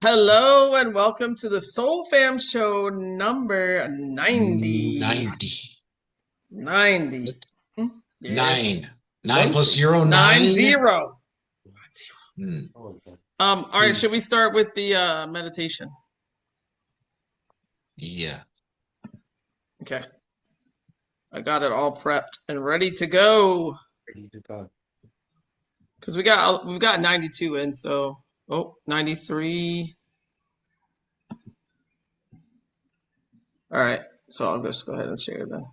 Hello and welcome to the Soul Fam Show number 90. 90. 90. Hmm, Yes, Nine. Nine one, plus two, zero, nine, nine. zero. Hmm. All right, should we start with the meditation? Yeah. Okay, I got it all prepped and ready to go Ready to go. because we've got 92 in, so 93. All right, so I'll just go ahead and share then.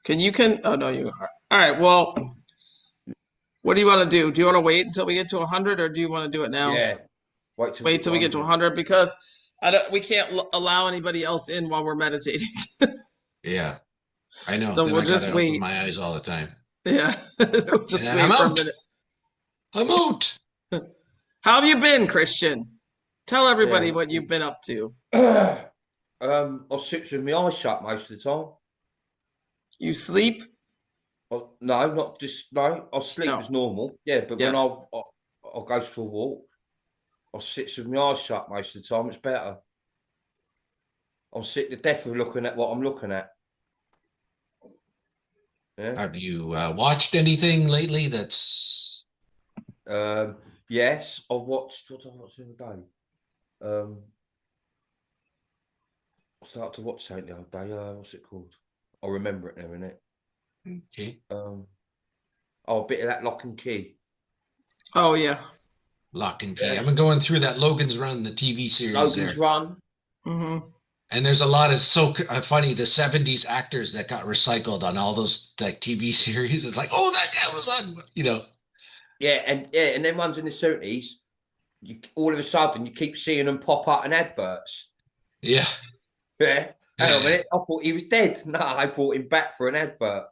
Can oh no you are. All right, well, what do you want to do? Do you want to wait until we get to 100 or do you want to do it now? Yeah. Wait till we Wait get till to we get to 100. 100 because we can't allow anybody else in while we're meditating. Yeah. I know. So Then we'll I just gotta open wait. my eyes all the time. Yeah, we'll And just then I'm wait for a out. minute. I'm out. How have you been, Christian? Tell everybody Yeah. what you've been up to. I sit with my eyes shut most of the time. You sleep? No, not just no. I sleep No. as normal. Yeah, but when Yes. I go for a walk, I sit with my eyes shut most of the time. It's better. I'm sick to death of looking at what I'm looking at. Yeah. Have you watched anything lately that's Yes, I watched. What did I watch the other day? I started to watch something the other day. What's it called? I'll remember it in a minute. okay? Oh, a bit of that Lock and Key. Oh yeah. Lock and Key. Yeah. I've been going through that Logan's Run, the TV series Logan's there. Run. Mm-hmm. And there's a lot of funny, the 70s actors that got recycled on all those like TV series. It's like, oh, that guy was on. Yeah, and then ones in the 70s, you all of a sudden you keep seeing them pop up in adverts. Yeah. Yeah. Hang on a minute. I thought he was dead. No, I brought him back for an advert.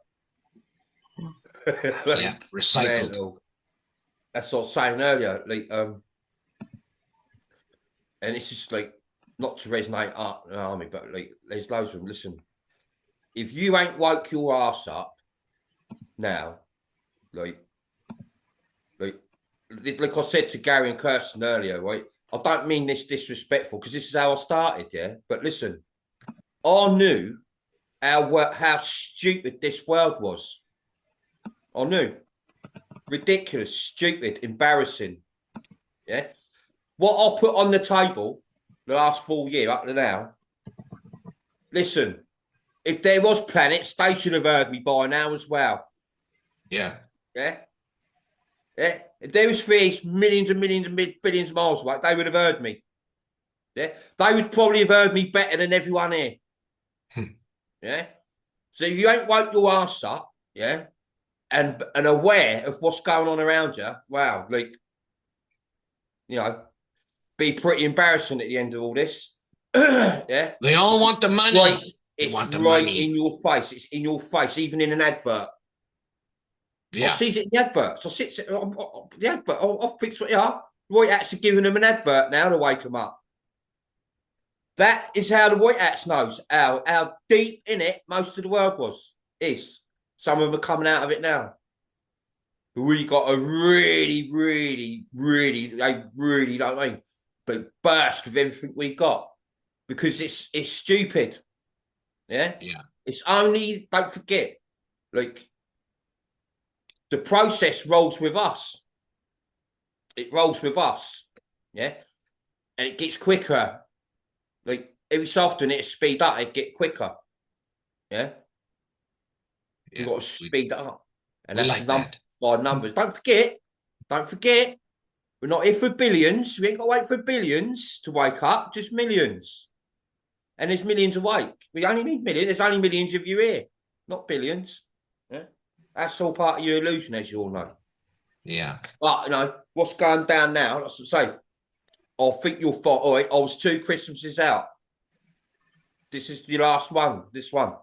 Yeah. Recycled. Mental. That's what I was saying earlier. And it's just like not to resonate up the army, but like there's loads of them. Listen, if you ain't woke your ass up now, like like I said to Gary and Kirsten earlier, right? I don't mean this disrespectful because this is how I started, yeah. But listen, I knew how stupid this world was. I knew, ridiculous, stupid, embarrassing. Yeah, what I put on the table the last 4 years up to now. Listen, if there was planets, they should have heard me by now as well. Yeah. Yeah. Yeah. If there was fish millions and millions and billions of miles away, they would have heard me. Yeah. They would probably have heard me better than everyone here. Yeah. So if you ain't woke your ass up, yeah, and aware of what's going on around you, wow, like, be pretty embarrassing at the end of all this. Yeah. They all want the money. Right. They It's want the right money. in your face. It's in your face, even in an advert. I Yeah. see it in the adverts. I see it the advert. I'll fix what you are. White Hats are giving them an advert now to wake them up. That is how the White Hats knows how deep in it most of the world is. Some of them are coming out of it now. We got a really, really, really, they really don't mean, but burst with everything we got because it's stupid. Yeah. Yeah. It's only, don't forget, like, the process rolls with us. It rolls with us. Yeah. And it gets quicker. Like every so often it speed up, it get quicker. Yeah. You've got to speed it up. And that's like that. by numbers. Don't forget, we're not here for billions. We ain't got to wait for billions to wake up, just millions. And there's millions awake. We only need millions. There's only millions of you here, not billions. Yeah. That's all part of your illusion, as you all know. Yeah. But what's going down now? That's what I say. I think you'll find. All right, I was 2 Christmases out. This is your last one. This one,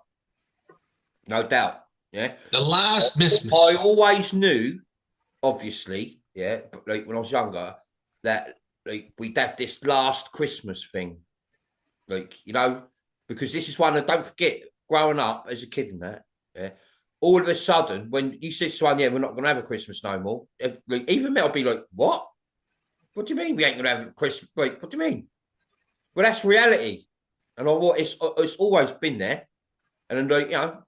no doubt. Yeah. The last Christmas. I always knew, obviously, yeah, but like when I was younger, that like we'd have this last Christmas thing, like because this is one that don't forget. Growing up as a kid and that, yeah. All of a sudden, when you said to someone, yeah, we're not going to have a Christmas no more, like, even me, I'll be like, what? What do you mean we ain't going to have a Christmas? Like, what do you mean? Well, that's reality, and it's always been there, and you know,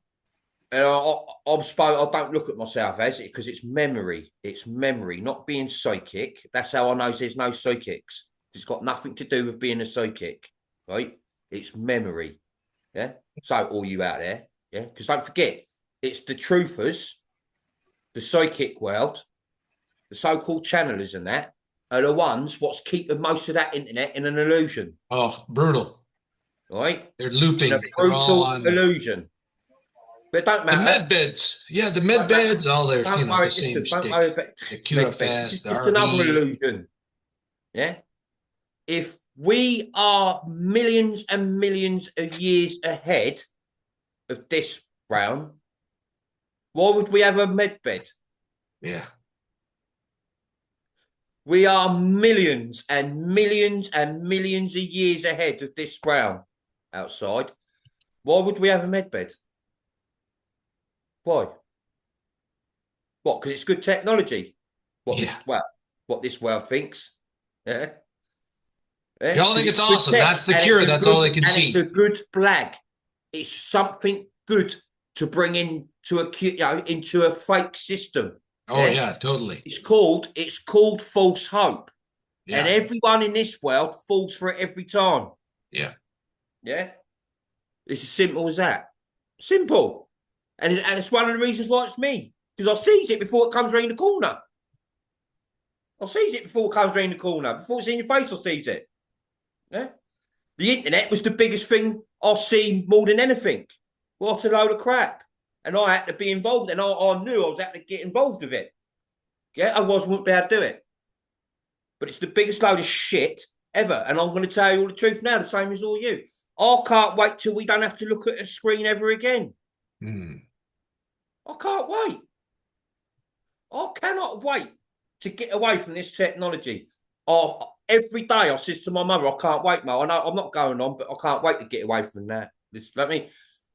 and I don't look at myself as it because it's memory. It's memory, not being psychic. That's how I know there's no psychics. It's got nothing to do with being a psychic, right? It's memory. Yeah. So all you out there, yeah, because don't forget, it's the truthers, the psychic world, the so-called channelers, and that are the ones what's keeping most of that internet in an illusion. Oh, brutal. Right? They're looping. In a brutal illusion. But it don't matter. The med beds. Yeah, the med beds, all their, don't you know, worry, the same listen, don't shtick. worry about The QFS, it's the just RV. another illusion. Yeah? If we are millions and millions of years ahead of this, Brown, why would we have a med bed? Yeah. We are millions and millions and millions of years ahead of this, Brown, outside. Why would we have a med bed? Why? What? Because it's good technology. What this world thinks. Yeah. They all think it's awesome. That's the cure. That's all they can see. It's a good flag. It's something good to bring into a fake system. Oh yeah, totally. It's called false hope. Yeah. And everyone in this world falls for it every time. Yeah. Yeah. It's as simple as that. Simple. And it's one of the reasons why it's me. Because I sees it before it comes around the corner. I sees it before it comes around the corner. Before it's in your face, I sees it. Yeah. The internet was the biggest thing I see more than anything. What a load of crap. And I had to be involved. And I knew I was had to get involved with it. Yeah, otherwise I wouldn't be able to do it. But it's the biggest load of shit ever. And I'm going to tell you all the truth now, the same as all you. I can't wait till we don't have to look at a screen ever again. I can't wait. I cannot wait to get away from this technology. Every day I says to my mother, I can't wait, Mo. I know I'm not going on, but I can't wait to get away from that. I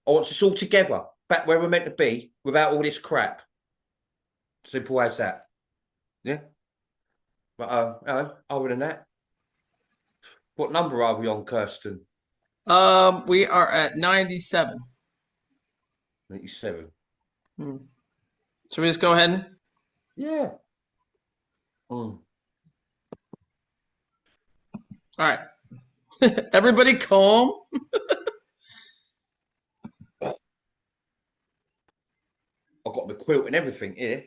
want us all together, back where we're meant to be, without all this crap. Simple as that. Yeah. But other than that, what number are we on, Kirsten? We are at 97. 97. Should we just go ahead? Yeah. All right. Everybody calm. I've got the quilt and everything here.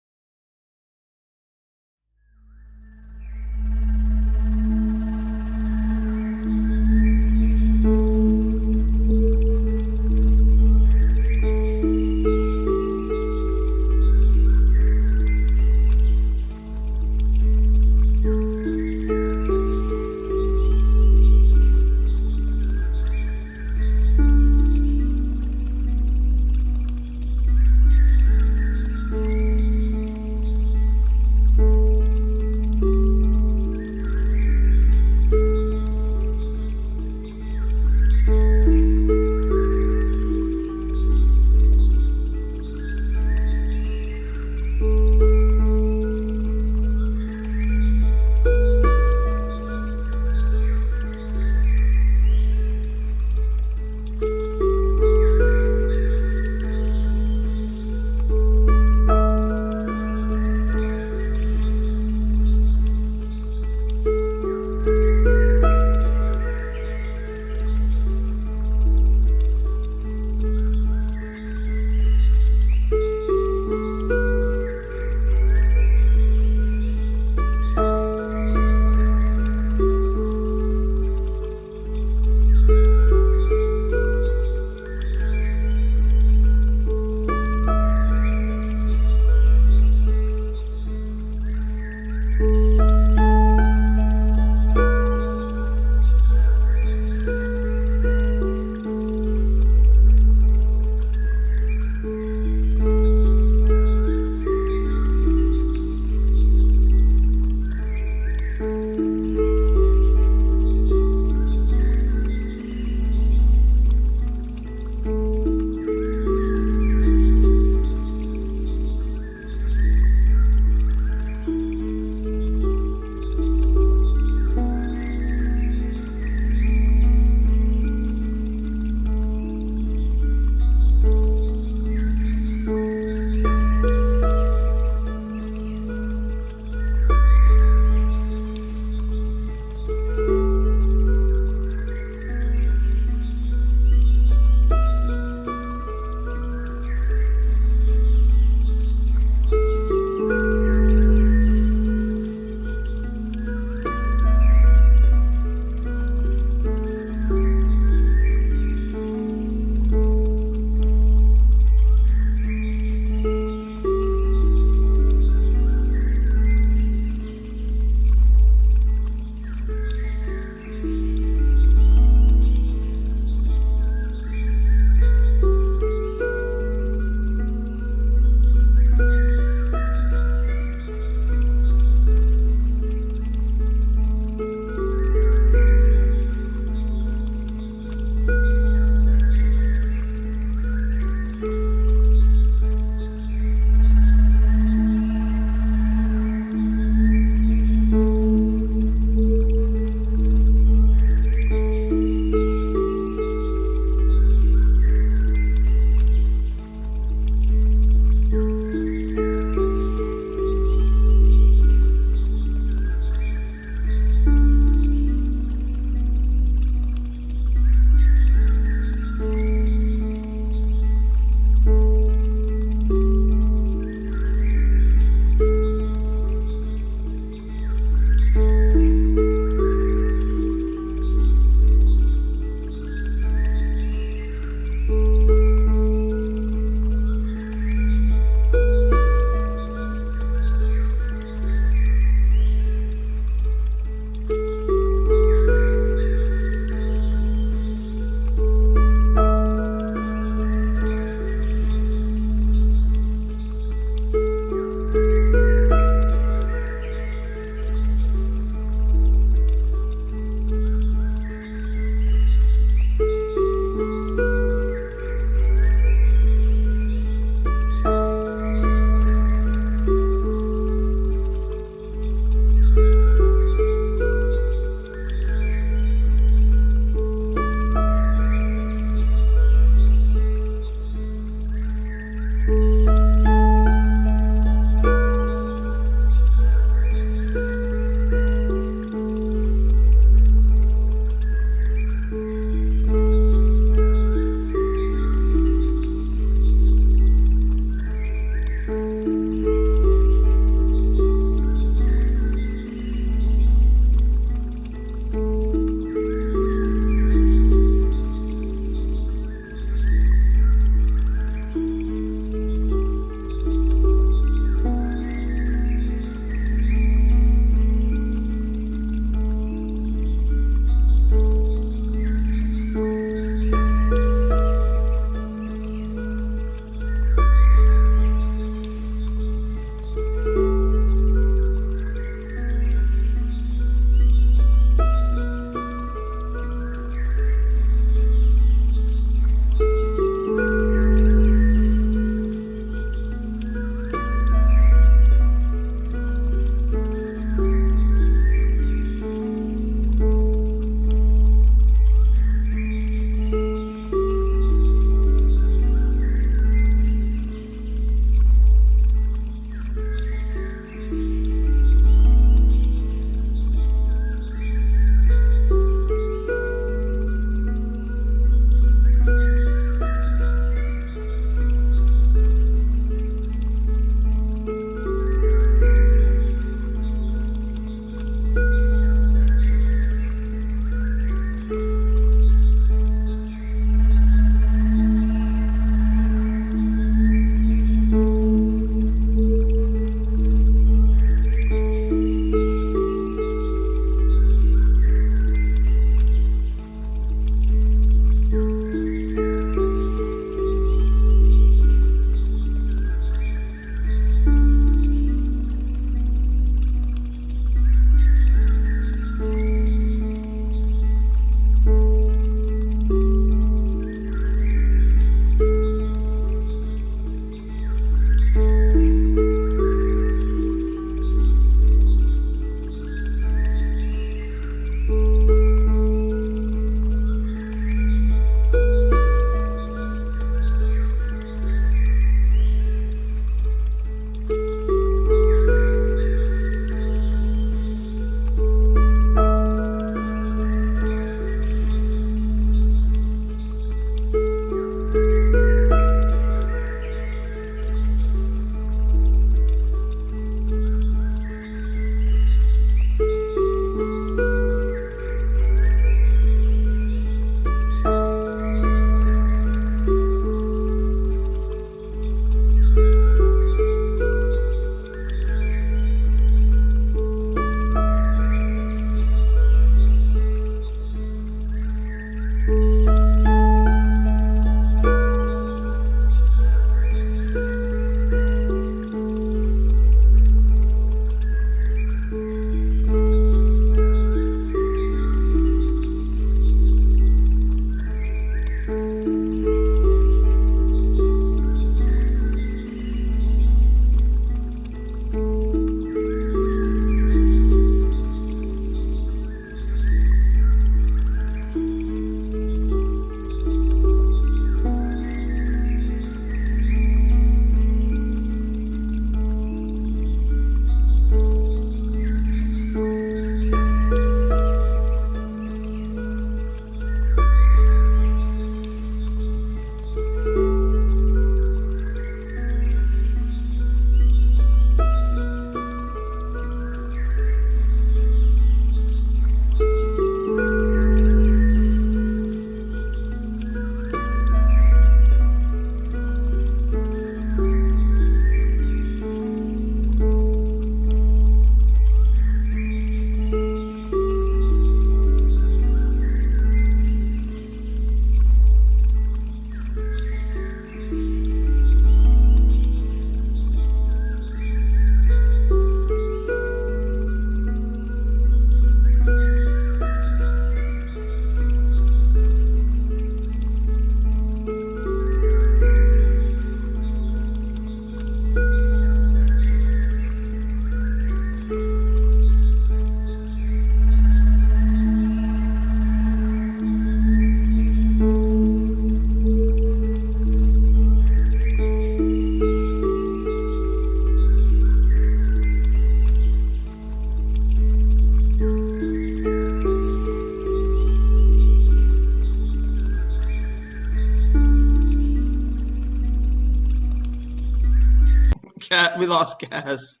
Cat, we lost gas.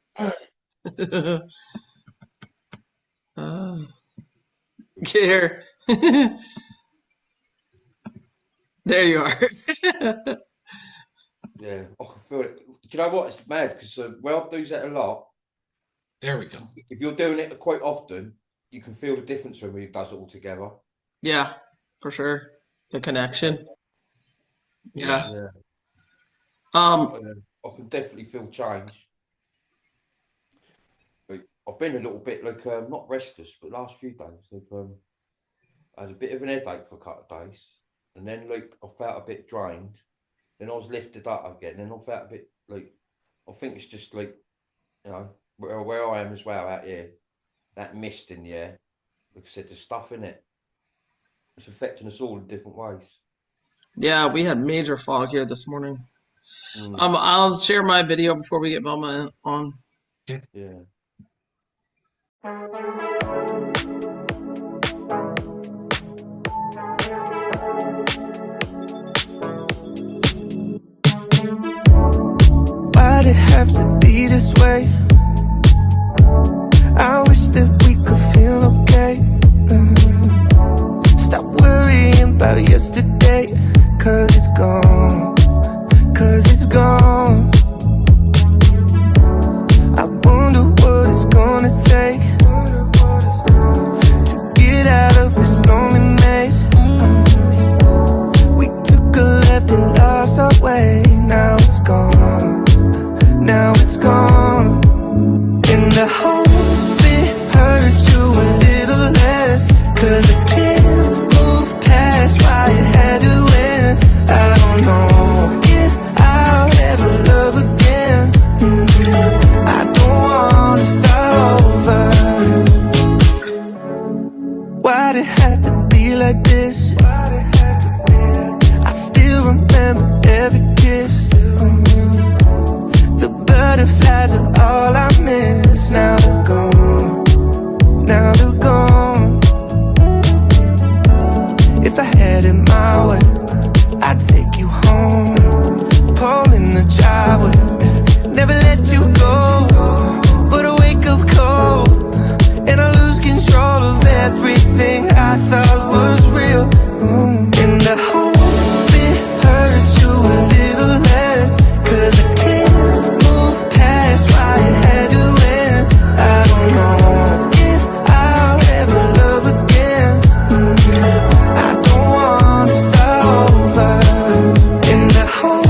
Get here. There you are. Yeah, I can feel it. Do you know what? It's mad because Well does that a lot. There we go. If you're doing it quite often, you can feel the difference when he does it all together. Yeah, for sure. The connection. Yeah. Yeah. Um, I can definitely feel change. Like, I've been a little bit like not restless, but last few days, like I had a bit of an headache for a couple of days, and then like I felt a bit drained. Then I was lifted up again, and I felt a bit like I think it's just like where I am as well out here, that mist in the air. Like I said, there's stuff in it. It's affecting us all in different ways. yeah, we had major fog here this morning. Mm. I'll share my video before we get Velma on. Yeah. Why'd it have to be this way? I wish that we could feel okay. Stop worrying about yesterday, 'cause it's gone, 'cause it's gone. I wonder what it's gonna take to get out of this lonely maze. We took a left and lost our way. Now it's gone, now it's gone. And I hope it hurts you a little less, 'cause I can't move past why it had to end. I don't know if I'll ever love again. I don't wanna start over. Why'd it have to be like this? I still remember every kiss. The butterflies are all I miss. Now they're gone, now they're gone. If I had it my way, I'd take you home, pull in the driveway, never let you go. But I wake up cold, and I lose control of everything I thought was real. And I hope it hurts you a little less, 'cause I can't move past why it had to end. I don't know if I'll ever love again. I don't wanna start over. And I hope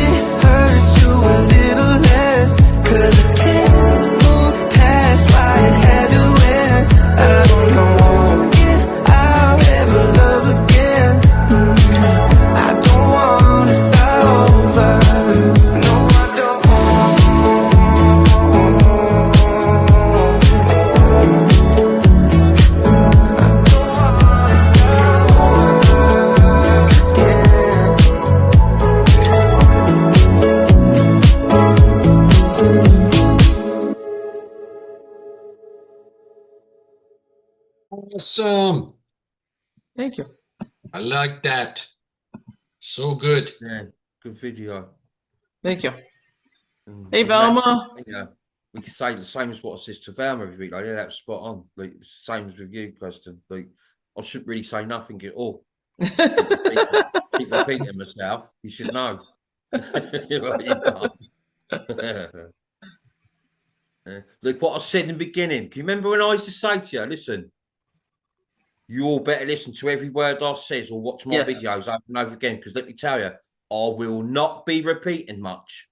it hurts you a little less, 'cause I can't move past why it had to end. I don't know if I'll ever love again. I don't wanna start over. No, I don't. Awesome. Thank you. I like that. So good. Yeah. Good video. Thank you. Mm. Hey, Velma. Yeah. We can say the same as what I says to Velma every week. Like, yeah, that was spot on. Like, same as with you, Preston. Like, I shouldn't really say nothing at all. Keep repeating myself. You should know. Look what I said in the beginning. Can you remember when I used to say to you, listen, you all better listen to every word I says or watch my videos over and over again, because let me tell you, I will not be repeating much.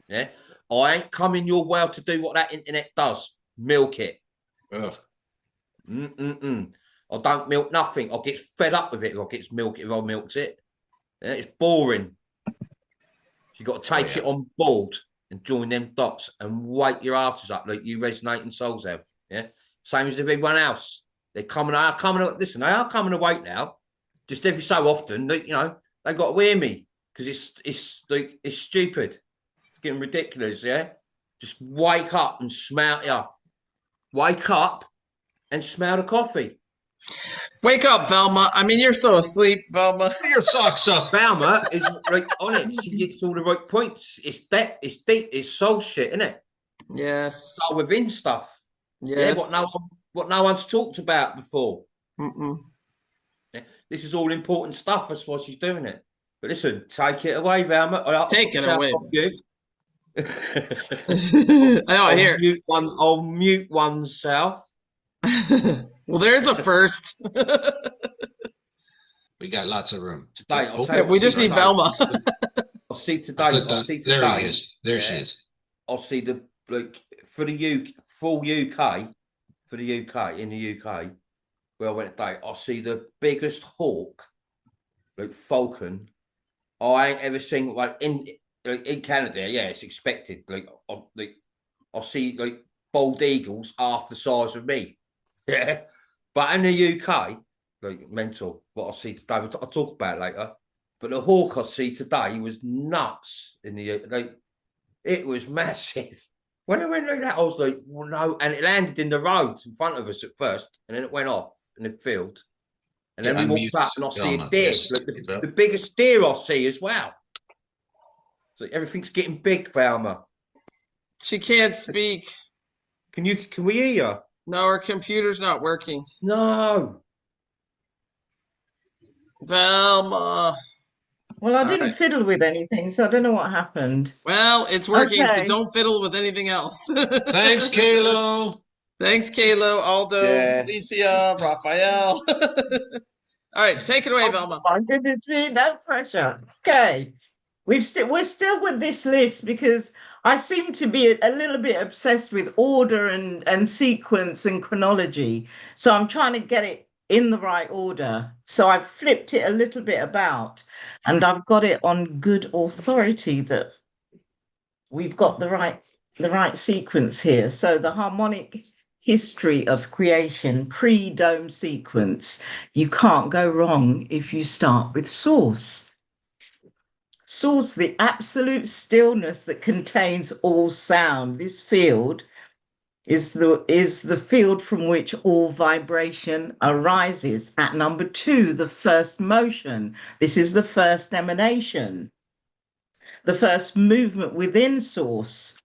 Yeah, I ain't coming your well to do what that internet does. Milk it. Ugh. I don't milk nothing. I get fed up with it if I get milk if I milks it. Yeah, it's boring. You got to take it on board and join them dots and wake your asses up like you resonating souls have. Yeah, same as everyone else. They are coming. Listen, they are coming awake now. Just every so often, they got to wear me because it's stupid. It's getting ridiculous. Yeah, just wake up and smell it up. Wake up and smell the coffee. Wake up, Velma. I mean, you're so asleep, Velma. Put your socks up. Balmer is like on it. She gets all the right points. It's depth, it's deep, it's soul shit, isn't it? Yes. Soul within stuff. Yes. Yeah, what no one's talked about before. Mm-mm. Yeah, this is all important stuff. That's why she's doing it. But listen, take it away, Velma. Take it away. You. I don't hear. I'll mute oneself. Well, there's a first. We got lots of room. Today, Oh, tell you We just need today. Velma. I'll see today. There he is. There she is. I'll see the for the full UK, for the UK, in the UK, where I went today, I'll see the biggest hawk, like falcon, I ain't ever seen. Like in Canada, yeah, it's expected. I'll see like bald eagles half the size of me. Yeah, but in the UK, like mental. What I see today, I'll talk about it later. But the hawk I see today was nuts. It was massive. When I went through that, I was like, well, no. And it landed in the road in front of us at first, and then it went off in the field. And then we walked up, and I see a deer, the biggest deer I see as well. So everything's getting big, Velma. She can't speak. Can we hear you? No, her computer's not working. No. Velma. Well, I didn't fiddle with anything, so I don't know what happened. Well, it's working, so Okay. don't fiddle with anything else. Thanks, Kalo. Thanks, Kalo, Aldo, Yeah. Felicia, Raphael. All right, take it away, Velma. My goodness me, no pressure. Okay. We're still with this list because I seem to be a little bit obsessed with order and sequence and chronology. So I'm trying to get it in the right order. So I've flipped it a little bit about, and I've got it on good authority that we've got the right sequence here. So the harmonic history of creation, pre-dome sequence. You can't go wrong if you start with source. Source, the absolute stillness that contains all sound. This field is the field from which all vibration arises. At number 2, the first motion. This is the first emanation. The first movement within source.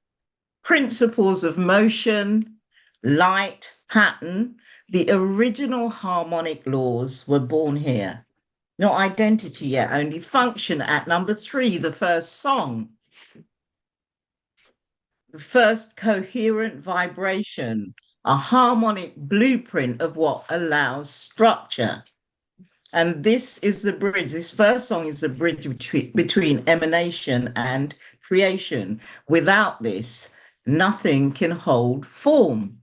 Principles of motion, light, pattern. The original harmonic laws were born here. Not identity yet, only function. At number 3, the first song. The first coherent vibration, a harmonic blueprint of what allows structure. And this is the bridge. This first song is the bridge between emanation and creation. Without this, nothing can hold form.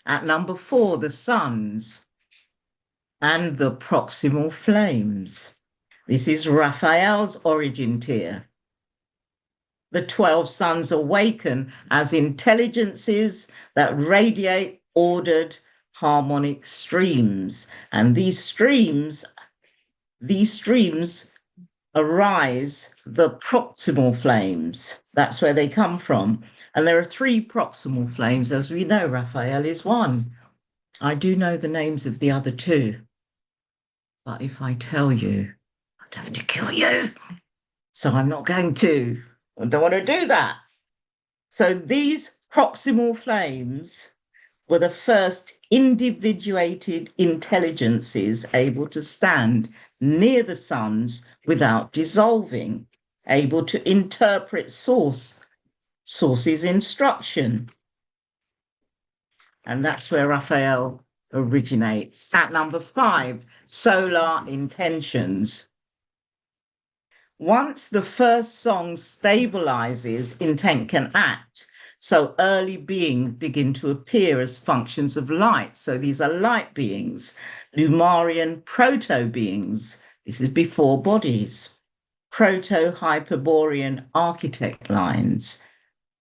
At number 4, the suns and the proximal flames. This is Raphael's origin tier. The 12 suns awaken as intelligences that radiate ordered harmonic streams. And these streams arise the proximal flames. That's where they come from. And there are 3 proximal flames. As we know, Raphael is one. I do know the names of the other 2. But if I tell you, I'd have to kill you. So I'm not going to. I don't want to do that. So these proximal flames were the first individuated intelligences able to stand near the suns without dissolving, able to interpret source's instruction. And that's where Raphael originates. At number 5, solar intentions. Once the first song stabilizes, intent can act. So early beings begin to appear as functions of light. So these are light beings, Lumarian proto-beings. This is before bodies. Proto-Hyperborean architect lines.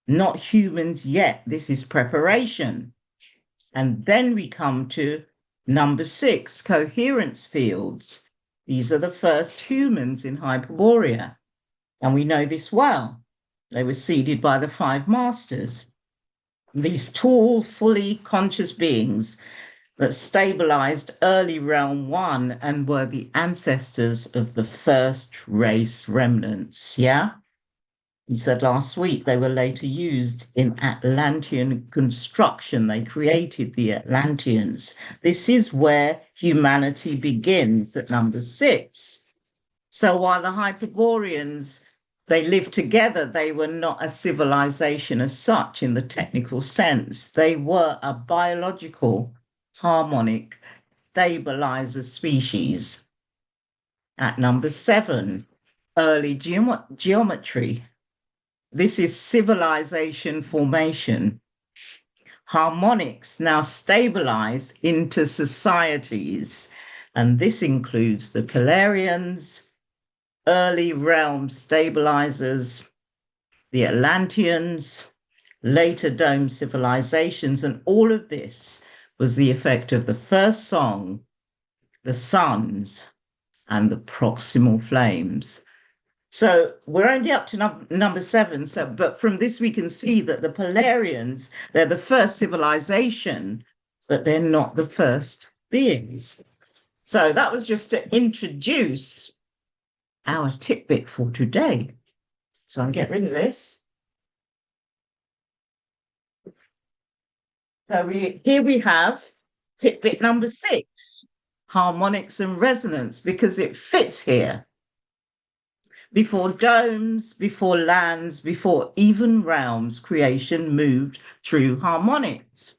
Not humans yet. This is preparation. And then we come to number 6, coherence fields. These are the first humans in Hyperborea. And we know this well. They were seeded by the 5 masters. These tall, fully conscious beings that stabilized early realm 1 and were the ancestors of the first race remnants. Yeah? You said last week they were later used in Atlantean construction. They created the Atlanteans. This is where humanity begins at number 6. So while the Hyperboreans, they lived together, they were not a civilization as such in the technical sense. They were a biological, harmonic stabilizer species. At number 7, early geometry. This is civilization formation. Harmonics now stabilize into societies, and this includes the Calarians, early realm stabilizers, the Atlanteans, later dome civilizations, and all of this was the effect of the first song, the suns, and the proximal flames. So we're only up to number 7. So, but from this we can see that the Polarians, they're the first civilization, but they're not the first beings. So that was just to introduce our tidbit for today. So I'll get rid of this. So here we have tidbit number 6, harmonics and resonance, because it fits here. Before domes, before lands, before even realms, creation moved through harmonics.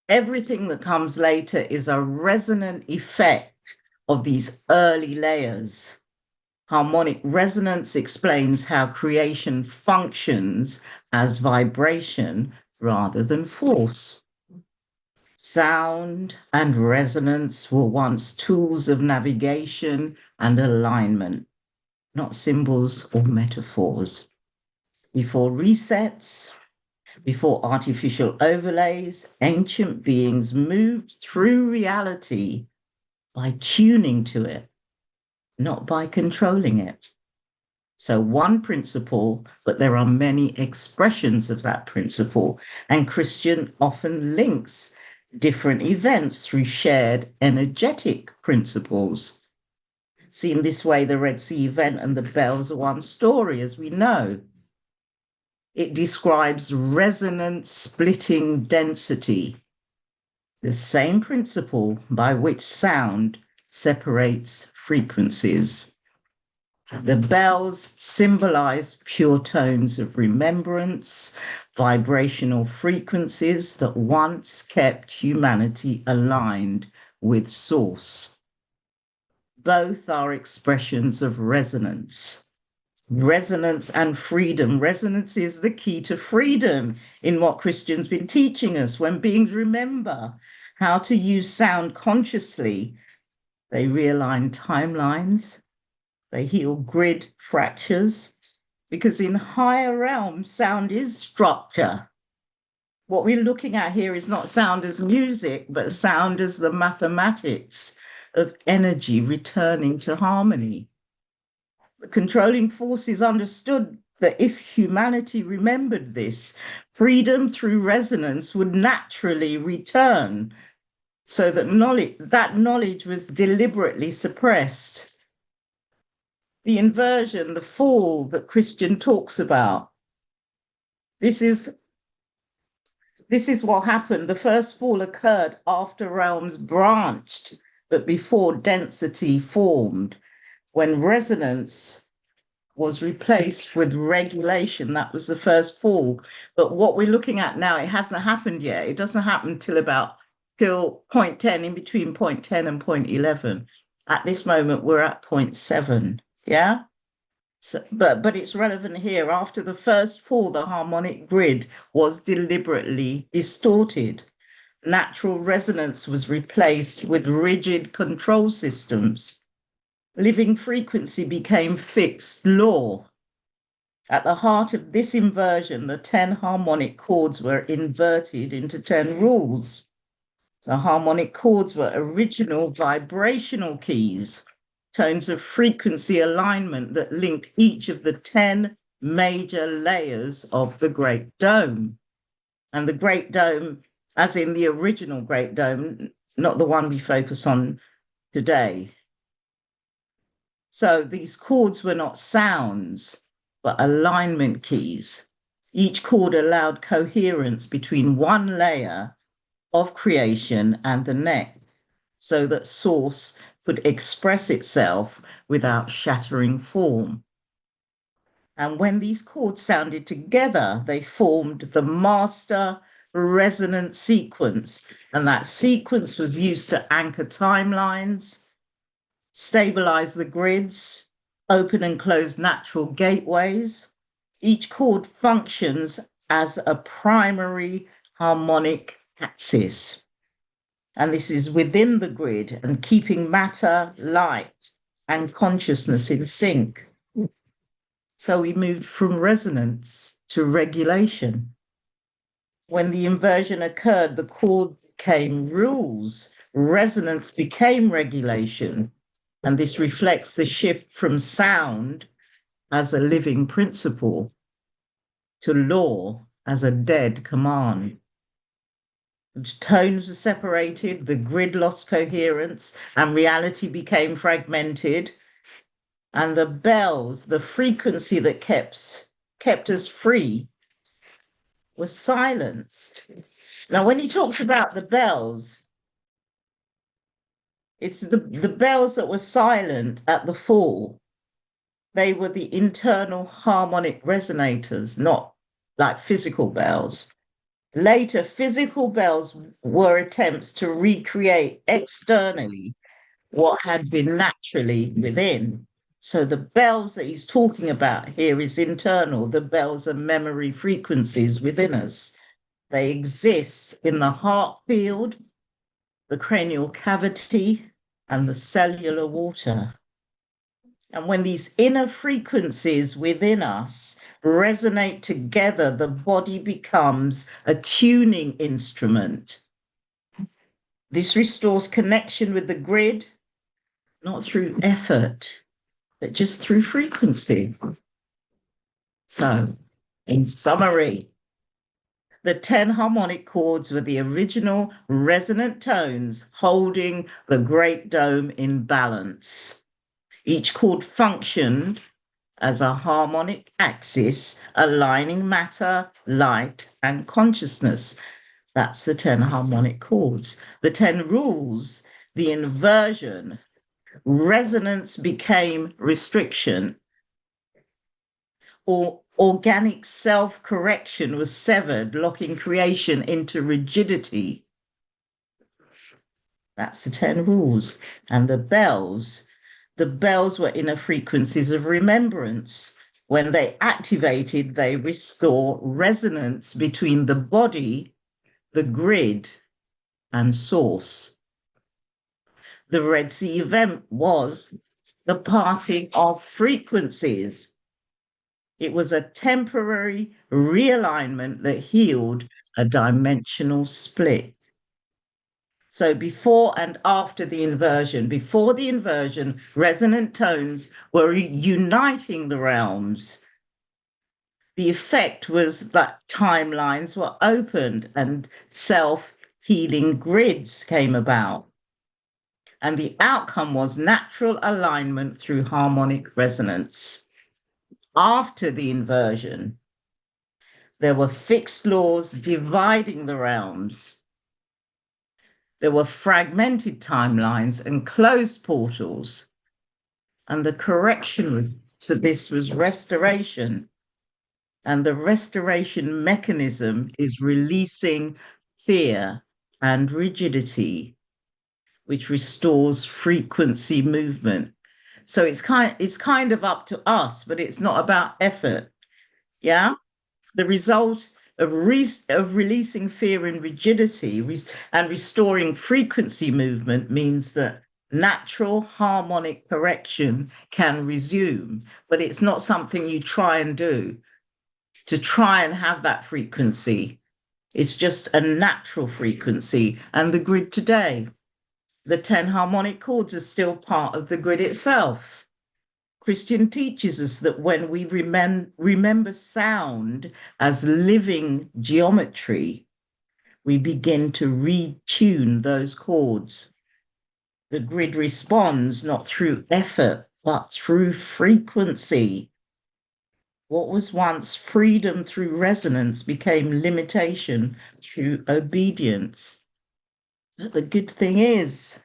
Everything that comes later is a resonant effect of these early layers. Harmonic resonance explains how creation functions as vibration rather than force. Sound and resonance were once tools of navigation and alignment, not symbols or metaphors. Before resets, before artificial overlays, ancient beings moved through reality by tuning to it, not by controlling it. So one principle, but there are many expressions of that principle, and Christian often links different events through shared energetic principles. See, in this way, the Red Sea event and the bells are one story, as we know. It describes resonance splitting density, the same principle by which sound separates frequencies. The bells symbolize pure tones of remembrance, vibrational frequencies that once kept humanity aligned with Source. Both are expressions of resonance. Resonance and freedom. Resonance is the key to freedom in what Christian's been teaching us. When beings remember how to use sound consciously, they realign timelines, they heal grid fractures, because in higher realms, sound is structure. What we're looking at here is not sound as music, but sound as the mathematics of energy returning to harmony. The controlling forces understood that if humanity remembered this, freedom through resonance would naturally return, so that knowledge was deliberately suppressed. The inversion, the fall that Christian talks about, this is what happened. The first fall occurred after realms branched, but before density formed. When resonance was replaced with regulation, that was the first fall. But what we're looking at now, it hasn't happened yet. It doesn't happen till point 10, in between point 10 and point 11. At this moment, we're at point 7. Yeah? So, but it's relevant here. After the first fall, the harmonic grid was deliberately distorted. Natural resonance was replaced with rigid control systems. Living frequency became fixed law. At the heart of this inversion, the 10 harmonic chords were inverted into 10 rules. The harmonic chords were original vibrational keys, tones of frequency alignment that linked each of the 10 major layers of the Great Dome. And the Great Dome as in the original Great Dome, not the one we focus on today. So these chords were not sounds, but alignment keys. Each chord allowed coherence between one layer of creation and the next, so that source could express itself without shattering form. And when these chords sounded together, they formed the master resonant sequence. And that sequence was used to anchor timelines, stabilize the grids, open and close natural gateways. Each chord functions as a primary harmonic axis. And this is within the grid and keeping matter, light, and consciousness in sync. So we moved from resonance to regulation. When the inversion occurred, the chord became rules. Resonance became regulation. And this reflects the shift from sound as a living principle to law as a dead command. Tones were separated, the grid lost coherence, and reality became fragmented. And the bells, the frequency that kept us free, was silenced. Now, when he talks about the bells, it's the bells that were silent at the fall. They were the internal harmonic resonators, not like physical bells. Later, physical bells were attempts to recreate externally what had been naturally within. So the bells that he's talking about here is internal. The bells are memory frequencies within us. They exist in the heart field, the cranial cavity, and the cellular water. And when these inner frequencies within us resonate together, the body becomes a tuning instrument. This restores connection with the grid, not through effort, but just through frequency. So, in summary, the 10 harmonic chords were the original resonant tones holding the Great Dome in balance. Each chord functioned as a harmonic axis, aligning matter, light, and consciousness. That's the 10 harmonic chords. The 10 rules, the inversion, resonance became restriction, or organic self-correction was severed, locking creation into rigidity. That's the 10 rules. And the bells were inner frequencies of remembrance. When they activated, they restore resonance between the body, the grid, and source. The Red Sea event was the parting of frequencies. It was a temporary realignment that healed a dimensional split. So before and after the inversion, before the inversion, resonant tones were uniting the realms. The effect was that timelines were opened and self-healing grids came about. And the outcome was natural alignment through harmonic resonance. After the inversion, there were fixed laws dividing the realms. There were fragmented timelines and closed portals. And the correction to this was restoration. And the restoration mechanism is releasing fear and rigidity, which restores frequency movement. So it's kind of up to us, but it's not about effort. Yeah. The result of releasing fear and rigidity and restoring frequency movement means that natural harmonic correction can resume, but it's not something you try and do to try and have that frequency. It's just a natural frequency. And the grid today, the 10 harmonic chords are still part of the grid itself. Christian teaches us that when we remember sound as living geometry, we begin to retune those chords. The grid responds not through effort, but through frequency. What was once freedom through resonance became limitation through obedience. But the good thing is,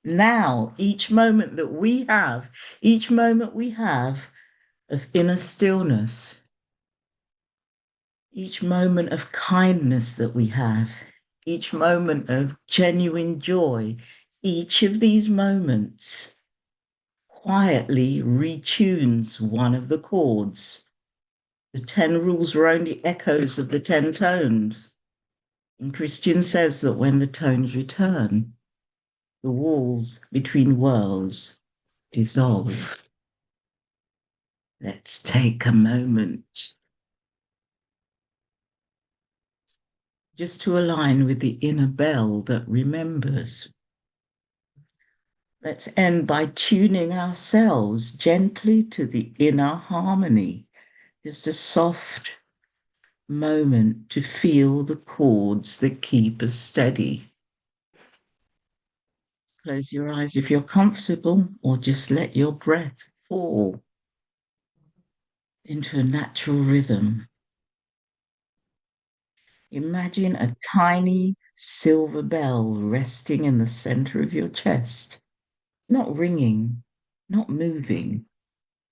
now, each moment we have of inner stillness, each moment of kindness that we have, each moment of genuine joy, each of these moments quietly retunes one of the chords. The 10 rules are only echoes of the 10 tones. And Christian says that when the tones return, the walls between worlds dissolve. Let's take a moment just to align with the inner bell that remembers. Let's end by tuning ourselves gently to the inner harmony. Just a soft moment to feel the chords that keep us steady. Close your eyes if you're comfortable, or just let your breath fall into a natural rhythm. Imagine a tiny silver bell resting in the center of your chest, not ringing, not moving,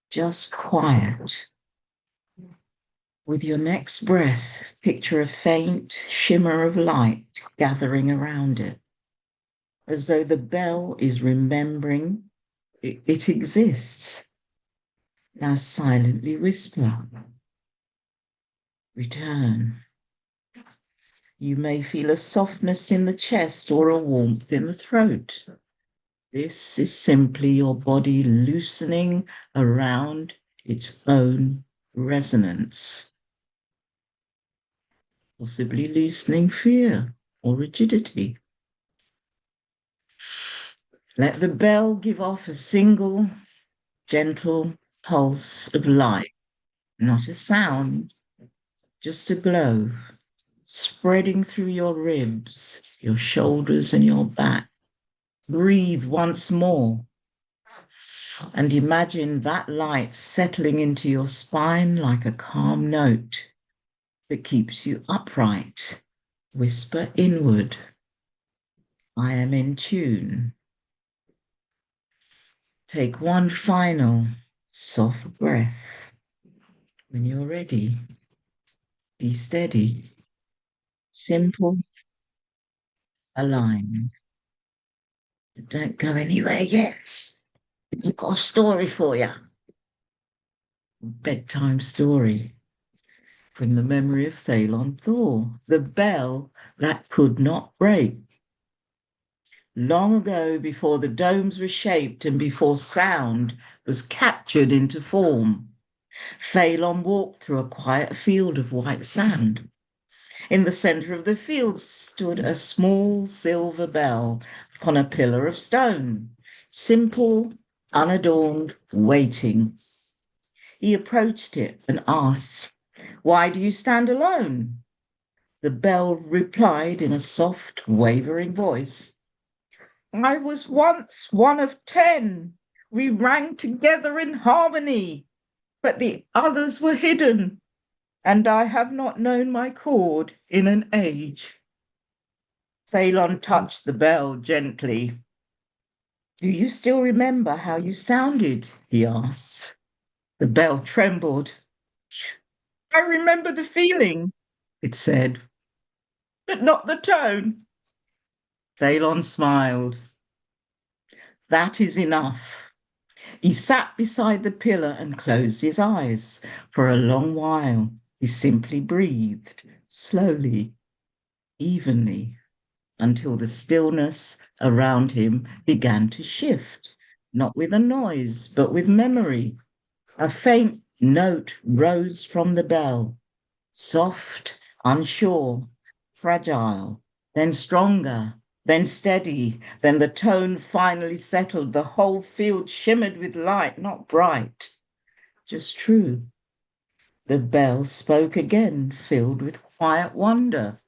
just quiet. With your next breath, picture a faint shimmer of light gathering around it, as though the bell is remembering it exists. Now silently whisper, return. You may feel a softness in the chest or a warmth in the throat. This is simply your body loosening around its own resonance, possibly loosening fear or rigidity. Let the bell give off a single gentle pulse of light, not a sound, just a glow, spreading through your ribs, your shoulders, and your back. Breathe once more and imagine that light settling into your spine like a calm note that keeps you upright. Whisper inward, I am in tune. Take one final soft breath. When you're ready, be steady, simple, aligned. But don't go anywhere yet. I've got a story for you. Bedtime story from the memory of Thalon Thor, the bell that could not break. Long ago, before the domes were shaped and before sound was captured into form, Thalon walked through a quiet field of white sand. In the center of the field stood a small silver bell upon a pillar of stone, simple, unadorned, waiting. He approached it and asked, "Why do you stand alone?" The bell replied in a soft, wavering voice, "I was once one of 10. We rang together in harmony, but the others were hidden, and I have not known my chord in an age." Thalon touched the bell gently. "Do you still remember how you sounded?" he asked. The bell trembled. "I remember the feeling," it said, "but not the tone." Thalon smiled. That is enough. He sat beside the pillar and closed his eyes. For a long while, he simply breathed, slowly, evenly, until the stillness around him began to shift, not with a noise, but with memory. A faint note rose from the bell, soft, unsure, fragile, then stronger, then steady, then the tone finally settled. The whole field shimmered with light, not bright, just true. The bell spoke again, filled with quiet wonder.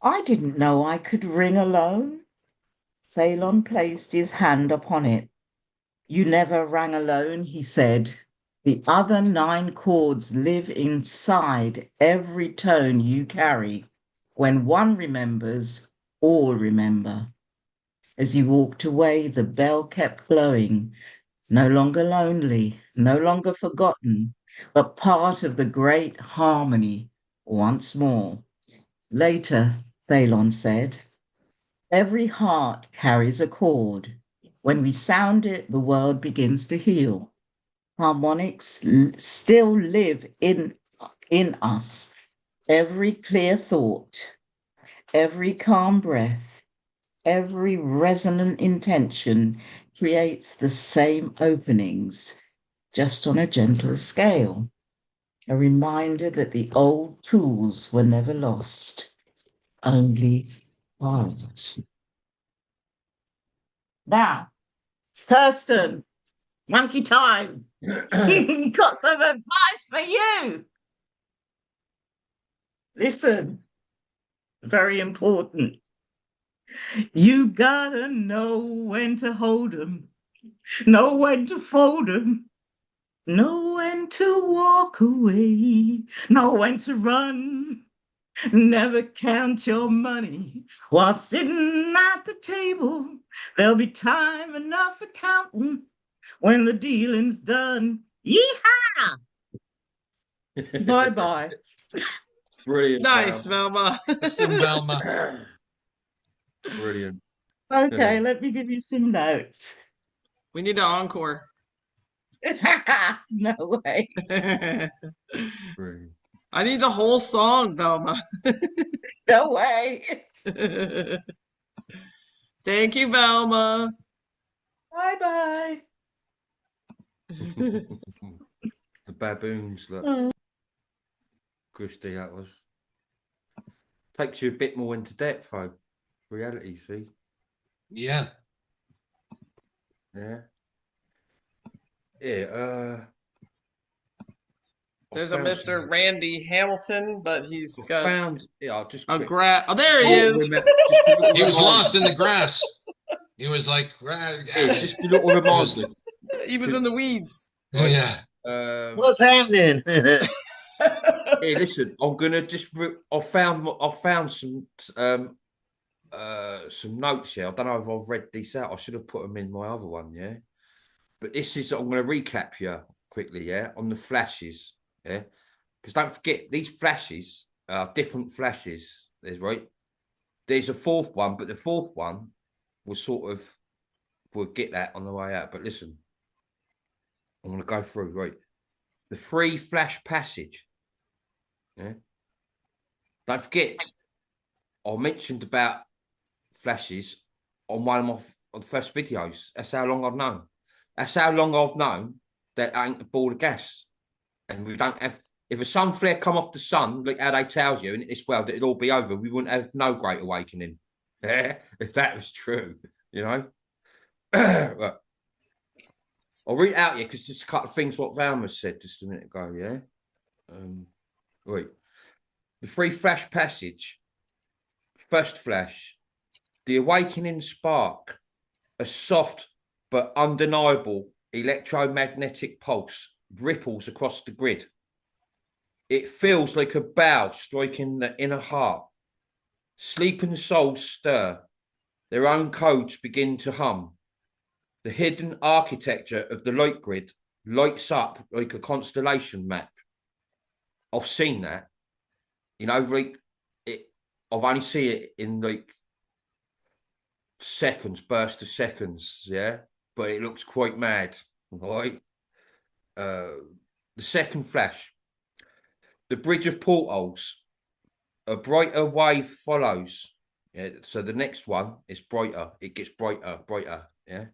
I didn't know I could ring alone. Thalon placed his hand upon it. You never rang alone, he said. The other 9 chords live inside every tone you carry. When one remembers, all remember. As you walked away, the bell kept glowing, no longer lonely, no longer forgotten, but part of the great harmony once more. Later, Thalon said, every heart carries a chord. When we sound it, the world begins to heal. Harmonics still live in us. Every clear thought, every calm breath, every resonant intention creates the same openings, just on a gentler scale. A reminder that the old tools were never lost, only art. Now, Kirsten, monkey time. Got some advice for you. Listen, very important. You gotta know when to hold 'em, know when to fold 'em, know when to walk away, know when to run. Never count your money while sitting at the table. There'll be time enough for counting when the dealing's done. Yeehaw! Bye-bye. Brilliant. Nice, Velma. Listen, Velma. Brilliant. Okay, let me give you some notes. We need an encore. No way. Brilliant. I need the whole song, Velma. No way. Thank you, Velma. Bye-bye. The baboons, look. Mm. Christy, that was. Takes you a bit more into depth, though. Reality, see? Yeah. Yeah. Yeah, There's a Mr. Randy Hamilton, but he's got just a oh, there he is. He was lost in the grass. He was like, just a little reminder. He was in the weeds. Oh, yeah. What's happening? Hey, listen, I'm gonna just. I found some notes here. I don't know if I've read these out. I should have put them in my other one, yeah. But this is. I'm gonna recap here quickly, yeah, on the flashes, yeah. Because don't forget these flashes are different flashes. There's right. There's a 4th one, but the 4th one was sort of. We'll get that on the way out. But listen, I'm gonna go through right. The 3 flash passage. Yeah. Don't forget, I mentioned about flashes on one of the first videos. That's how long I've known. That's how long I've known that ain't a ball of gas. And we don't have, if a sun flare come off the sun, like how they tell you in this world that it'd all be over, we wouldn't have no great awakening. Yeah, if that was true, you know. Right. I'll read it out here because just a couple of things what Velma said just a minute ago, yeah. Right. The 3 flash passage. First flash. The awakening spark. A soft but undeniable electromagnetic pulse ripples across the grid. It feels like a bell striking the inner heart. Sleeping souls stir. Their own codes begin to hum. The hidden architecture of the light grid lights up like a constellation map. I've seen that, you know, like it. I've only seen it in like seconds, burst of seconds, yeah. But it looks quite mad, right? The second flash, the bridge of portholes, a brighter wave follows. Yeah. So the next one is brighter. It gets brighter, yeah.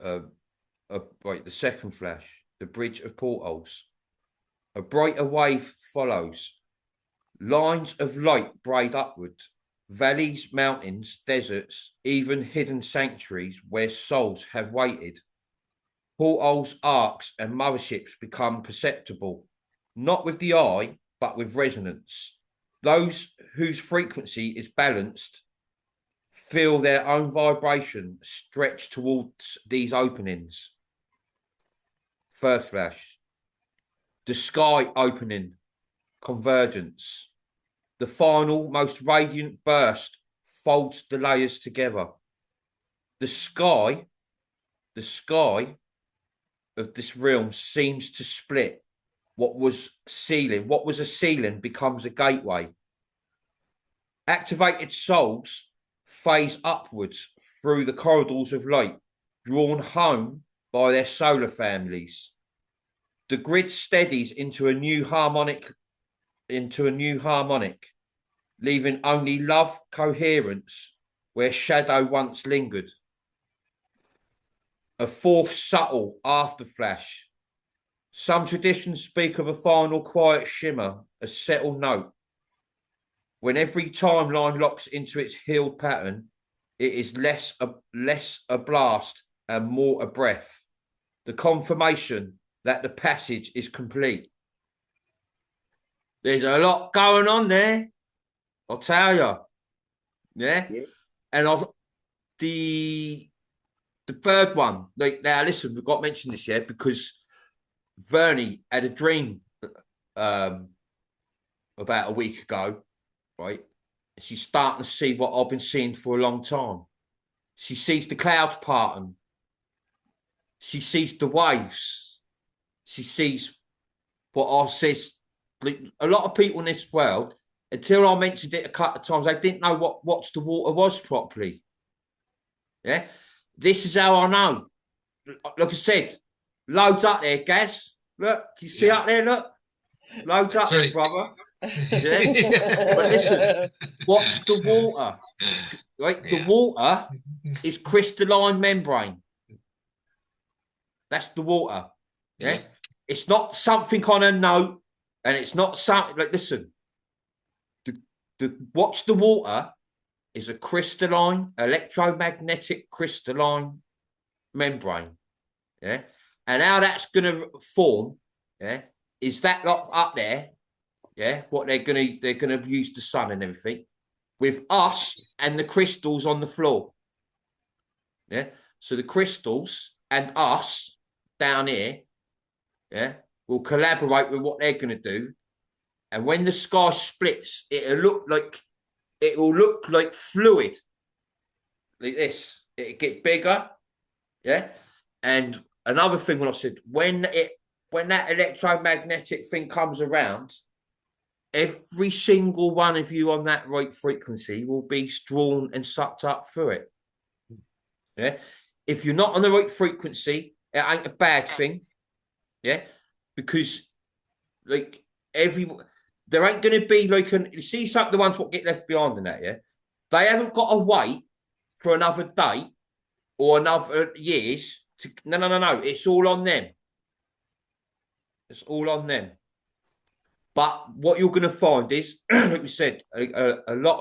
Right. The second flash, the bridge of portholes. A brighter wave follows. Lines of light braid upward. Valleys, mountains, deserts, even hidden sanctuaries where souls have waited. Portholes, arcs, and motherships become perceptible, not with the eye, but with resonance. those whose frequency is balanced feel their own vibration stretch towards these openings. First flash. The sky opening, convergence. The final, most radiant burst folds the layers together. The sky of this realm seems to split. What was a ceiling becomes a gateway. Activated souls phase upwards through the corridors of light, drawn home by their solar families. The grid steadies into a new harmonic, leaving only love coherence where shadow once lingered. A fourth subtle afterflash. Some traditions speak of a final quiet shimmer, a settled note. When every timeline locks into its healed pattern, it is less a blast and more a breath. The confirmation that the passage is complete. There's a lot going on there, I'll tell you. Yeah. And the third one, like, now listen, we've got to mention this, yeah, because Bernie had a dream about a week ago, right? She's starting to see what I've been seeing for a long time. She sees the clouds parting. She sees the waves. She sees what I says. Like, a lot of people in this world, until I mentioned it a couple of times, they didn't know what the water was properly. Yeah, this is how I know. Like I said, loads up there, Gaz. Look, you see up there, look. Loads up there, brother. Yeah? But listen, what's the water? Right? The water is crystalline membrane. That's the water. Yeah? It's not something on a note, and it's not something like, listen, what's the water is a crystalline, electromagnetic crystalline membrane. Yeah. And how that's going to form, yeah, is that lot up there, yeah, what they're going to use the sun and everything, with us and the crystals on the floor. Yeah. So the crystals and us down here, yeah, will collaborate with what they're going to do. And when the sky splits, it will look like fluid, like this. It'll get bigger, yeah. And another thing, when I said, when that electromagnetic thing comes around, every single one of you on that right frequency will be drawn and sucked up through it. Yeah. If you're not on the right frequency, it ain't a bad thing. Yeah. Because like there ain't going to be like you see some of the ones what get left behind in that, yeah? They haven't got to wait for another day or another years to, no. It's all on them. It's all on them. But what you're going to find is, like we said, a lot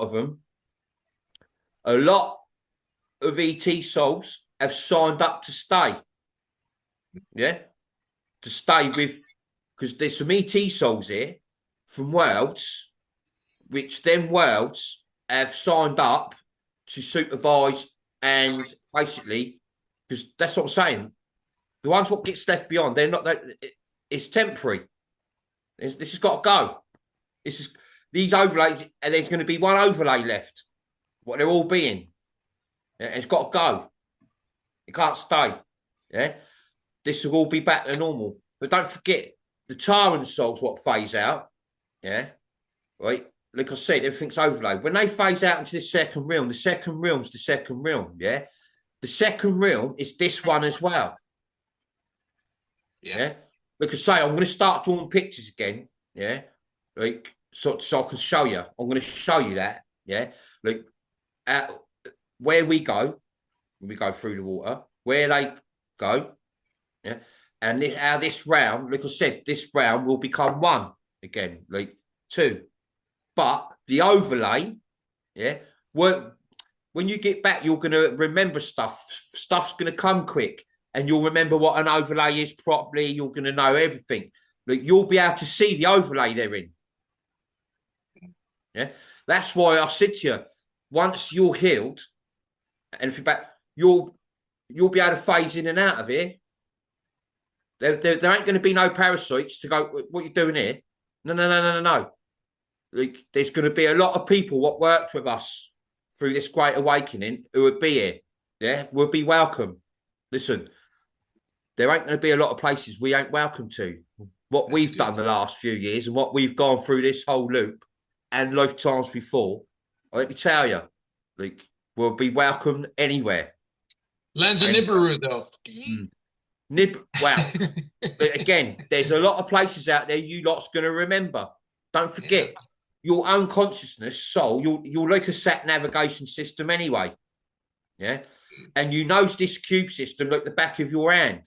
of ET souls have signed up to stay. Yeah? To stay with, because there's some ET souls here from worlds, which them worlds have signed up to supervise and basically, because that's what I'm saying, the ones what gets left behind, they're not that. It's temporary. This has got to go. These overlays, and there's going to be one overlay left. What they're all being, and it's got to go. It can't stay. Yeah, this will all be back to normal. But don't forget, the Tyrant souls what phase out. Yeah, right. Like I said, everything's overlaid. When they phase out into the second realm, the second realm's the second realm. Yeah, the second realm is this one as well. Yeah. Like I say, I'm going to start drawing pictures again. Yeah, like so I can show you. I'm going to show you that. Yeah, like where we go when we go through the water, where they go. Yeah, and how this round, like I said, this round will become one again, like two. But the overlay, yeah, when you get back, you're going to remember stuff. Stuff's going to come quick. And you'll remember what an overlay is properly. You're going to know everything. Like, you'll be able to see the overlay they're in. Yeah, that's why I said to you, once you're healed, and if you're back, you'll be able to phase in and out of here. There ain't going to be no parasites to go, what you doing here? No. Like, there's going to be a lot of people what worked with us through this great awakening who would be here. Yeah, will be welcome. Listen, there ain't going to be a lot of places we ain't welcome to. What we've done the last few years and what we've gone through this whole loop and lifetimes before, let me tell you, like, we'll be welcome anywhere. Lanza Nibiru, though. Wow. Again, there's a lot of places out there you lot's going to remember. Don't forget, your own consciousness, soul, you're like a sat navigation system anyway. Yeah. And you know this cube system like the back of your hand.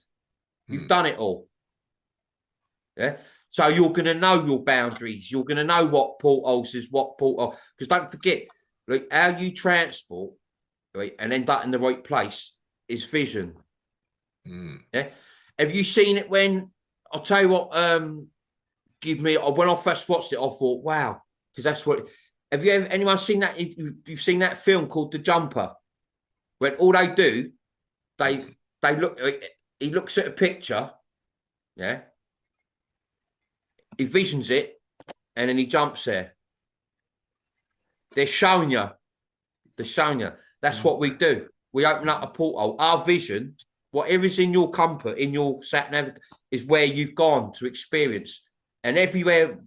You've done it all. Yeah. So you're going to know your boundaries. You're going to know what portholes is what porthole. Because don't forget, like, how you transport, right, and end up in the right place is vision. Yeah. Have you seen it when, I'll tell you what, when I first watched it, I thought, wow, because that's what, have you ever, anyone seen that? You've seen that film called The Jumper? When all they do, they look, he looks at a picture, yeah, he visions it, and then he jumps there. They're showing you. That's what we do. We open up a portal. Our vision, whatever's in your compass, in your sat nav, is where you've gone to experience. And everywhere,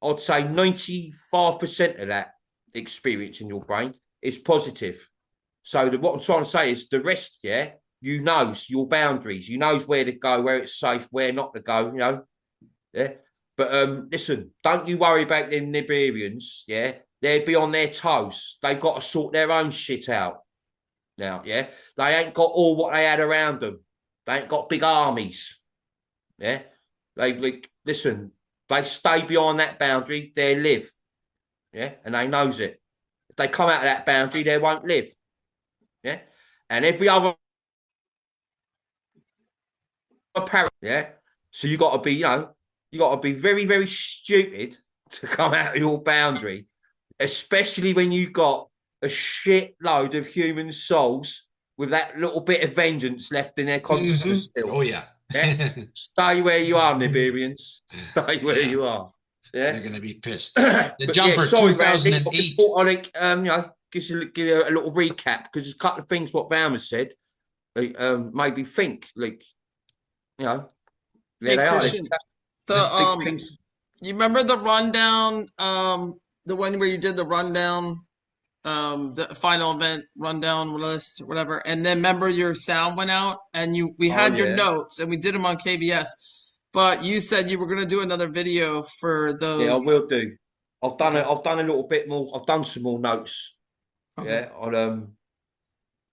I'd say 95% of that experience in your brain is positive. So what I'm trying to say is the rest, yeah, you knows your boundaries, you knows where to go, where it's safe, where not to go, you know. Yeah. But listen, don't you worry about them Nibirians, yeah. They'd be on their toes. They got to sort their own shit out now, yeah. They ain't got all what they had around them. They ain't got big armies. Yeah. Listen, they stay beyond that boundary, they live. Yeah, and they knows it. If they come out of that boundary, they won't live. Yeah. And every other parent, yeah. So you got to be, you know, you got to be very, very stupid to come out of your boundary, especially when you got a shitload of human souls with that little bit of vengeance left in their consciousness still. Oh, yeah. Yeah? Stay where you are, Nibirians. Stay where you are. Yeah. They're going to be pissed. The Jumper, sorry, 2008. Randy, I thought I'd, you know, give you a little recap because there's a couple of things what Bam has said. Like, maybe think, like, you know, Hey, Christian, you remember the rundown, the one where you did the rundown, the final event rundown list or whatever, and then remember your sound went out and we had your notes and we did them on KBS, but you said you were going to do another video for those. Yeah, I will do. I've done a little bit more. I've done some more notes. Okay. Yeah, on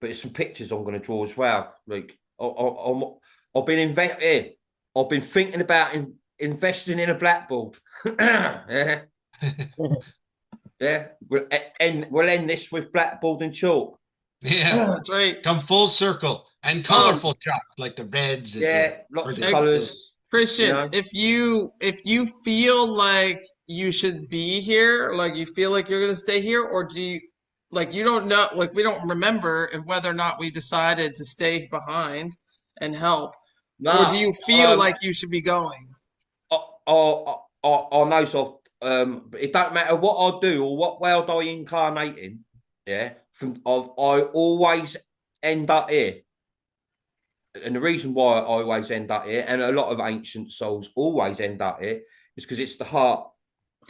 but there's some pictures I'm going to draw as well. Like I've been thinking about investing in a blackboard. Yeah. Yeah, we'll end this with blackboard and chalk. Yeah, that's right. Come full circle and colorful chalk, like the reds. Yeah, lots of colors. Christian, you know? if you feel like you should be here, like you feel like you're going to stay here, or do you, like, you don't know, like we don't remember whether or not we decided to stay behind and help, or do you feel like you should be going? I know, so. It don't matter what I do or what world I incarnate in. Yeah, I always end up here, and the reason why I always end up here, and a lot of ancient souls always end up here, is because it's the heart.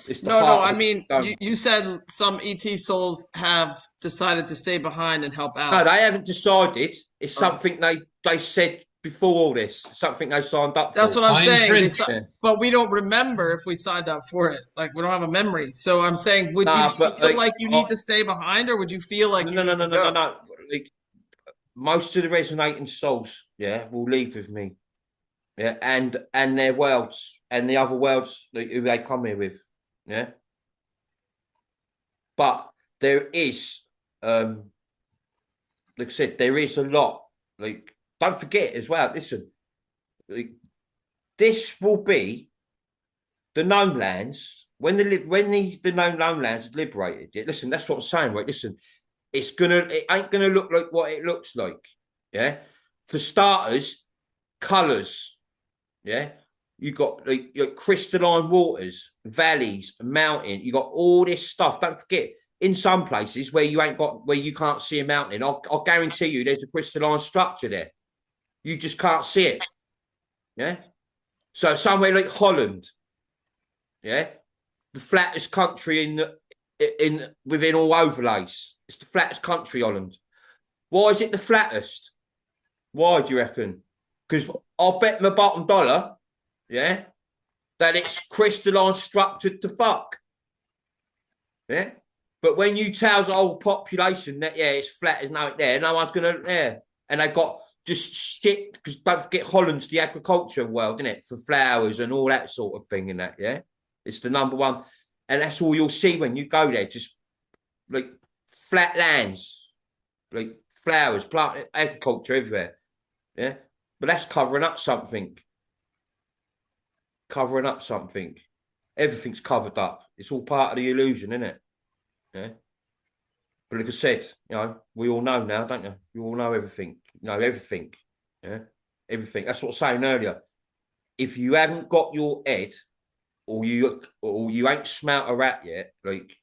It's the heart. No. I mean, you said some ET souls have decided to stay behind and help out. No, they haven't decided. It's something they said before all this, something they signed up for. That's what I'm saying. But we don't remember if we signed up for it. Like, we don't have a memory. So I'm saying, would you feel like you need to stay behind, or would you feel like no. Like, most of the resonating souls, yeah, will leave with me. Yeah, and their worlds and the other worlds who they come here with. Yeah. But there is, like I said, there is a lot. Like, don't forget as well, listen, this will be the known lands when the known lands is liberated, listen, that's what I'm saying, right? Listen, it ain't gonna look like what it looks like. Yeah. For starters, colours. Yeah. You got like crystalline waters, valleys, mountain. You got all this stuff. Don't forget, in some places where you can't see a mountain, I'll guarantee you there's a crystalline structure there. You just can't see it. Yeah. So somewhere like Holland, yeah, the flattest country within all overlays. It's the flattest country, Holland. Why is it the flattest? Why do you reckon? Because I'll bet my bottom dollar, yeah, that it's crystalline structured to fuck. Yeah. But when you tell the whole population that, yeah, it's flat, there's nothing there, no one's going to, yeah. And they got just shit, because don't forget Holland's the agriculture world, isn't it? For flowers and all that sort of thing and that, yeah? It's the number one. And that's all you'll see when you go there, just like flat lands, like flowers, plant, agriculture everywhere, yeah? But that's covering up something. Covering up something. Everything's covered up. It's all part of the illusion, isn't it? Yeah. But like I said, you know, we all know now, don't you? You all know everything. You know everything. Yeah. Everything. That's what I was saying earlier. If you haven't got your head, or you ain't smelt a rat yet, like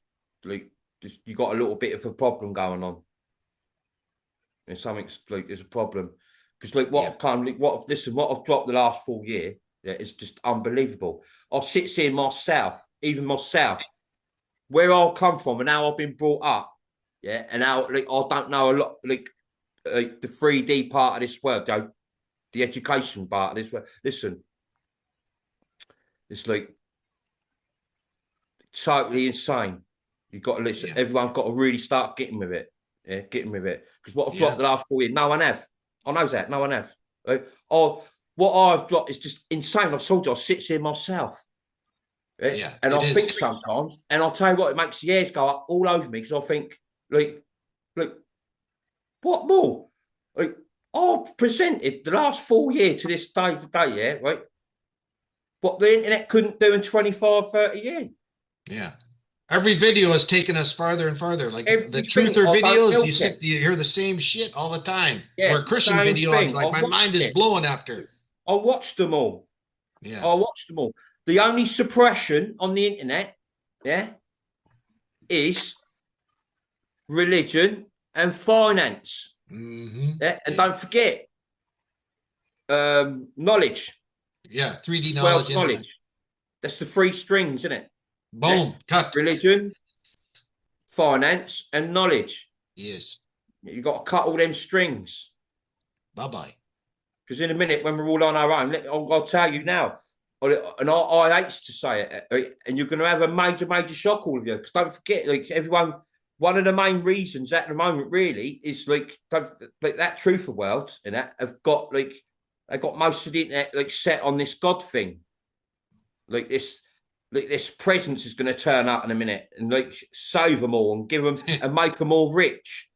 just, you got a little bit of a problem going on. And something's like there's a problem. Because like what I've dropped the last full year, yeah, it's just unbelievable. I'll sit here myself, where I'll come from and how I've been brought up, yeah, and how like I don't know a lot, like the 3D part of this world, the education part of this world. Listen, it's like totally insane. You've got to listen. Yeah. Everyone's got to really start getting with it. Yeah, getting with it. Because what I've dropped the last 4 years, no one have. I know that. No one have. Right? What I've dropped is just insane. I told you, I sit here myself. Right? Yeah, and I think sometimes, and I'll tell you what, it makes the hairs go up all over me because I think, like, what more? Like, I've presented the last 4 years to this day today, yeah, right? What the internet couldn't do in 25, 30 years. Yeah. Every video has taken us farther and farther. Like the truther videos, you hear the same shit all the time. Yeah, or Christian videos, like my mind is blowing after. I watched them all. Yeah. I watched them all. The only suppression on the internet, yeah, is religion and finance. Mm-hmm. Yeah, and don't forget knowledge. Yeah, 3D knowledge. That's the three strings, isn't it? Boom. Cut. Religion, finance, and knowledge. Yes. You got to cut all them strings. Bye-bye. Because in a minute, when we're all on our own, I'll tell you now, and I hate to say it, and you're going to have a major shock, all of you. Because don't forget, like everyone, one of the main reasons at the moment really is like that truther world and that have got like they got most of the internet like set on this God thing, like this presence is going to turn up in a minute and like save them all and give them and make them all rich.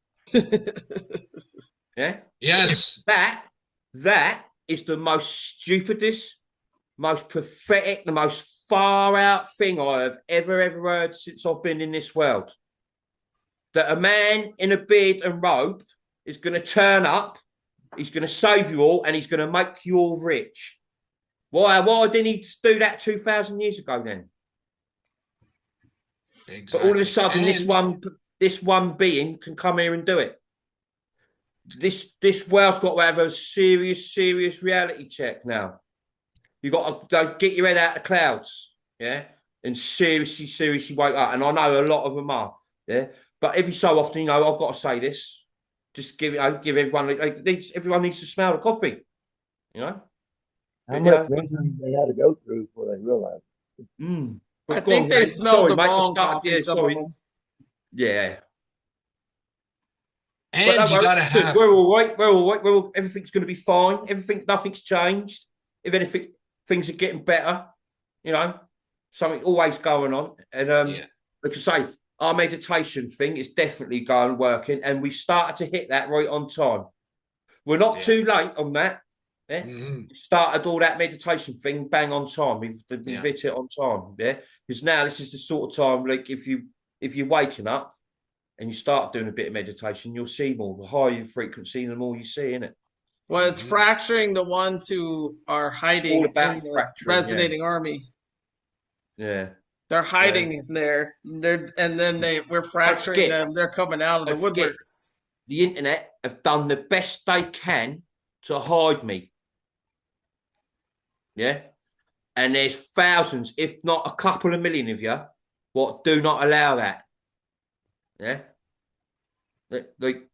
Yeah. Yes. That is the most stupidest, most pathetic, the most far out thing I have ever heard since I've been in this world. That a man in a beard and robe is going to turn up, he's going to save you all, and he's going to make you all rich. Why didn't he do that 2,000 years ago then? Exactly. But all of a sudden, this one being can come here and do it. This world's got to have a serious reality check now. You got to get your head out of the clouds, yeah, and seriously wake up. And I know a lot of them are, yeah. But every so often, you know, I've got to say this. Just give everyone. Everyone needs to smell the coffee, you know. How much drinking they had to go through before they realized it? I think they smelled the wrong coffee. Yeah. And you gotta have. We're all right. Everything's going to be fine. Nothing's changed. If anything, things are getting better. You know, something always going on. And like I say, our meditation thing is definitely working, and we started to hit that right on time. We're not too late on that. Yeah, started all that meditation thing bang on time. We've hit it on time. Yeah, because now this is the sort of time, like if you're waking up and you start doing a bit of meditation, you'll see more. The higher your frequency, the more you see, innit? Well, it's fracturing the ones who are hiding in the resonating army. Yeah, they're hiding in there. We're fracturing them. They're coming out of the woodworks. The internet have done the best they can to hide me. Yeah, and there's thousands, if not a couple of million of you, what do not allow that. Yeah, like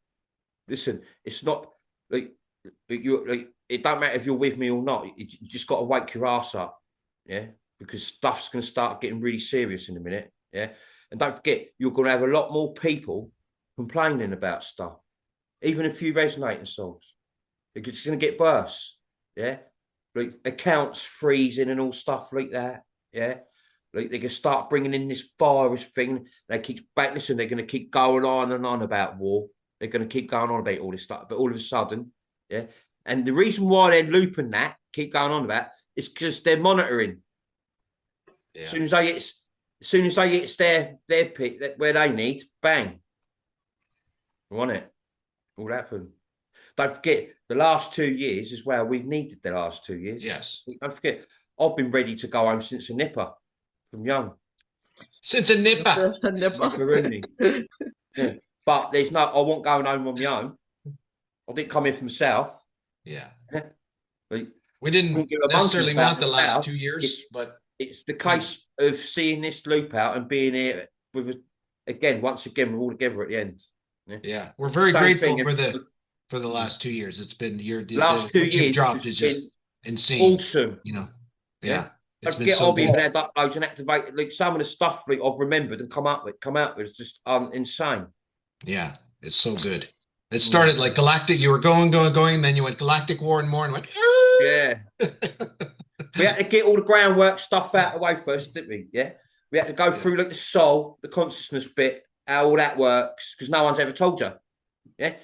listen, it's not like you like. It don't matter if you're with me or not. You just got to wake your ass up. Yeah, because stuff's going to start getting really serious in a minute. Yeah, and don't forget, you're going to have a lot more people complaining about stuff, even a few resonating songs. Because it's going to get worse. Yeah, like accounts freezing and all stuff like that. Yeah, like they can start bringing in this virus thing. They keep back. Listen, they're going to keep going on and on about war. They're going to keep going on about all this stuff. But all of a sudden, yeah. And the reason why they're looping that, keep going on about, is because they're monitoring. Yeah. As soon as they hit their pick where they need, bang. Want it? All happen. Don't forget the last 2 years as well. We've needed the last 2 years. Yes. Don't forget, I've been ready to go home since a nipper from young. Since a nipper. Yeah. But there's no, I wasn't going home on my own. I didn't come in for myself. Yeah. Like, we didn't necessarily want the last 2 years, but it's the case of seeing this loop out and being here with once again, we're all together at the end. Yeah. We're very grateful for the last 2 years. It's been the last 2 years dropped is just insane. Awesome. You know. Yeah. Don't forget, I've even had uploads and activated, like some of the stuff like I've remembered and come out with it's just insane. Yeah, it's so good. It started like Galactic. You were going, and then you went Galactic War and more, and went. Yeah. We had to get all the groundwork stuff out of the way first, didn't we? Yeah. We had to go through like the soul, the consciousness bit, how all that works, because no one's ever told you. Yeah.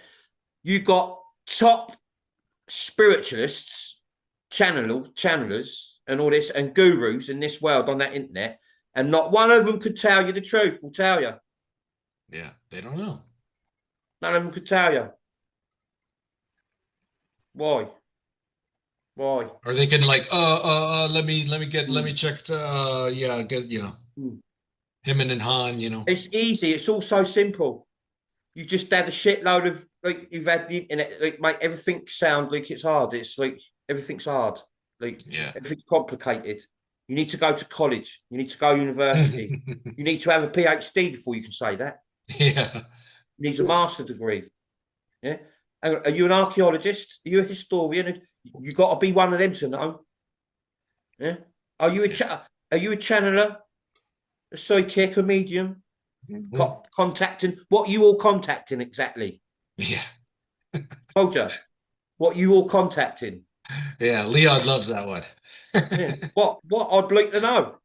You got top spiritualists, channelers, and all this, and gurus in this world on that internet, and not one of them could tell you the truth. Will tell you. Yeah, they don't know. None of them could tell you. Why? Or they can like, let me check. Get Him and Han. It's easy. It's all so simple. You just had a shitload of like you've had the internet, like make everything sound like it's hard. It's like everything's hard. Like everything's complicated. You need to go to college. You need to go to university. You need to have a PhD before you can say that. Yeah. You need a master's degree. Yeah. Are you an archaeologist? Are you a historian? You got to be one of them to know. Yeah. Are you a channeler, a psychic, a medium? Contacting? What are you all contacting exactly? Yeah. Told you. What are you all contacting? Yeah, Leon loves that one. What I'd like to know.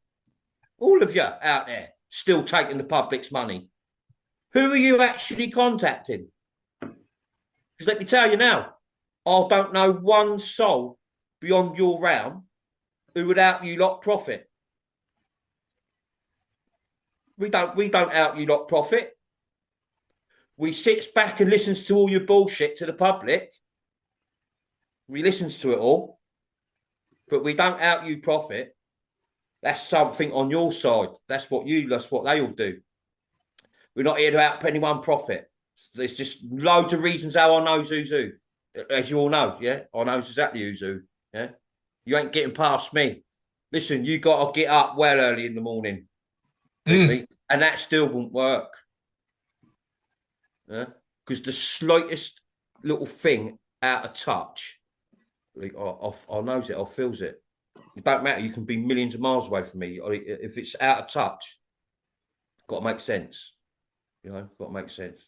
All of you out there still taking the public's money. Who are you actually contacting? Because let me tell you now, I don't know one soul beyond your realm who would out you lot profit. We don't out you lot profit. We sits back and listens to all your bullshit to the public. We listens to it all, but we don't out you profit. That's something on your side. That's what they all do. We're not here to out anyone profit. There's just loads of reasons how I know who's who. As you all know, yeah? I know exactly who's who, yeah? You ain't getting past me. Listen, you got to get up well early in the morning. And that still won't work. Yeah? Because the slightest little thing out of touch, like, I knows it, I feels it. It don't matter. You can be millions of miles away from me. If it's out of touch, it's got to make sense. Got to make sense.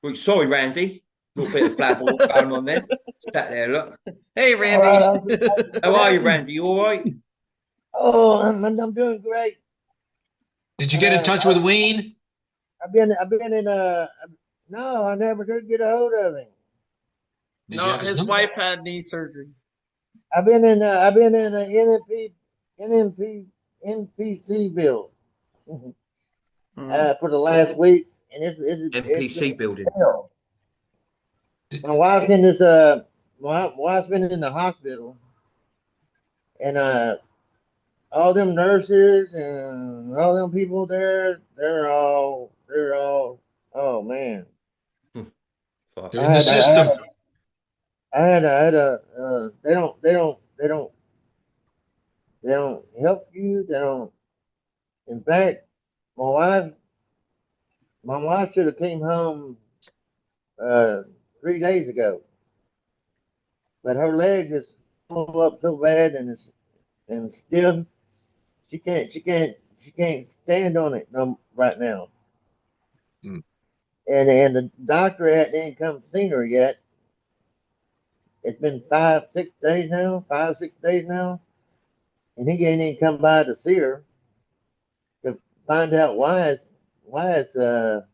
But, sorry, Randy. A little bit of blabble going on there. Sat there, look. Hey, Randy. How are you, Randy? You all right? Oh, I'm doing great. Did you get in touch with Wayne? I've been in no, I never could get a hold of him. No, his wife had knee surgery. I've been in the NPC bill for the last week, and it's NPC building. hell. My wife's in this my wife's been in the hospital, and all them nurses and all them people there, they're all oh man. They're in the system. They don't help you. They don't. In fact, my wife should have came home 3 days ago, but her leg is pulled up so bad and stiff. She can't stand on it right now. Hmm. And the doctor hadn't come seen her yet. It's been 5-6 days now, and he ain't even come by to see her to find out what the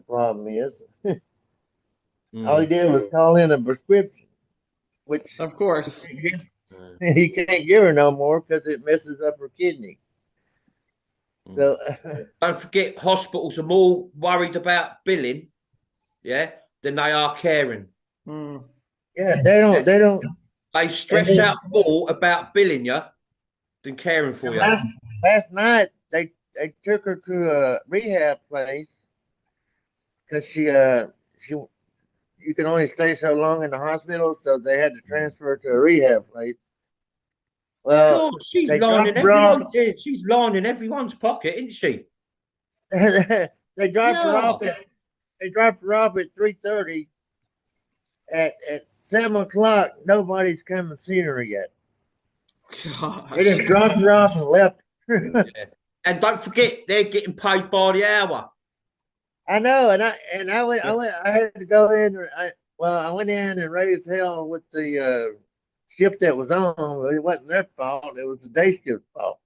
problem is. All he did was call in a prescription, which Of course. he can't give her no more because it messes up her kidney. So don't forget, hospitals are more worried about billing, than they are caring. Yeah, they don't. They stress out more about billing you than caring for you. Last night they took her to a rehab place because you can only stay so long in the hospital, so they had to transfer her to a rehab place. Well, she's lining everyone's pocket, isn't she? They dropped her off at 3:30. At 7 o'clock, nobody's come to see her yet. Gosh. They just dropped her off and left. And don't forget, they're getting paid by the hour. I know, and I had to go in. I went in and raised hell with the shift that was on. But it wasn't their fault. It was the day shift fault.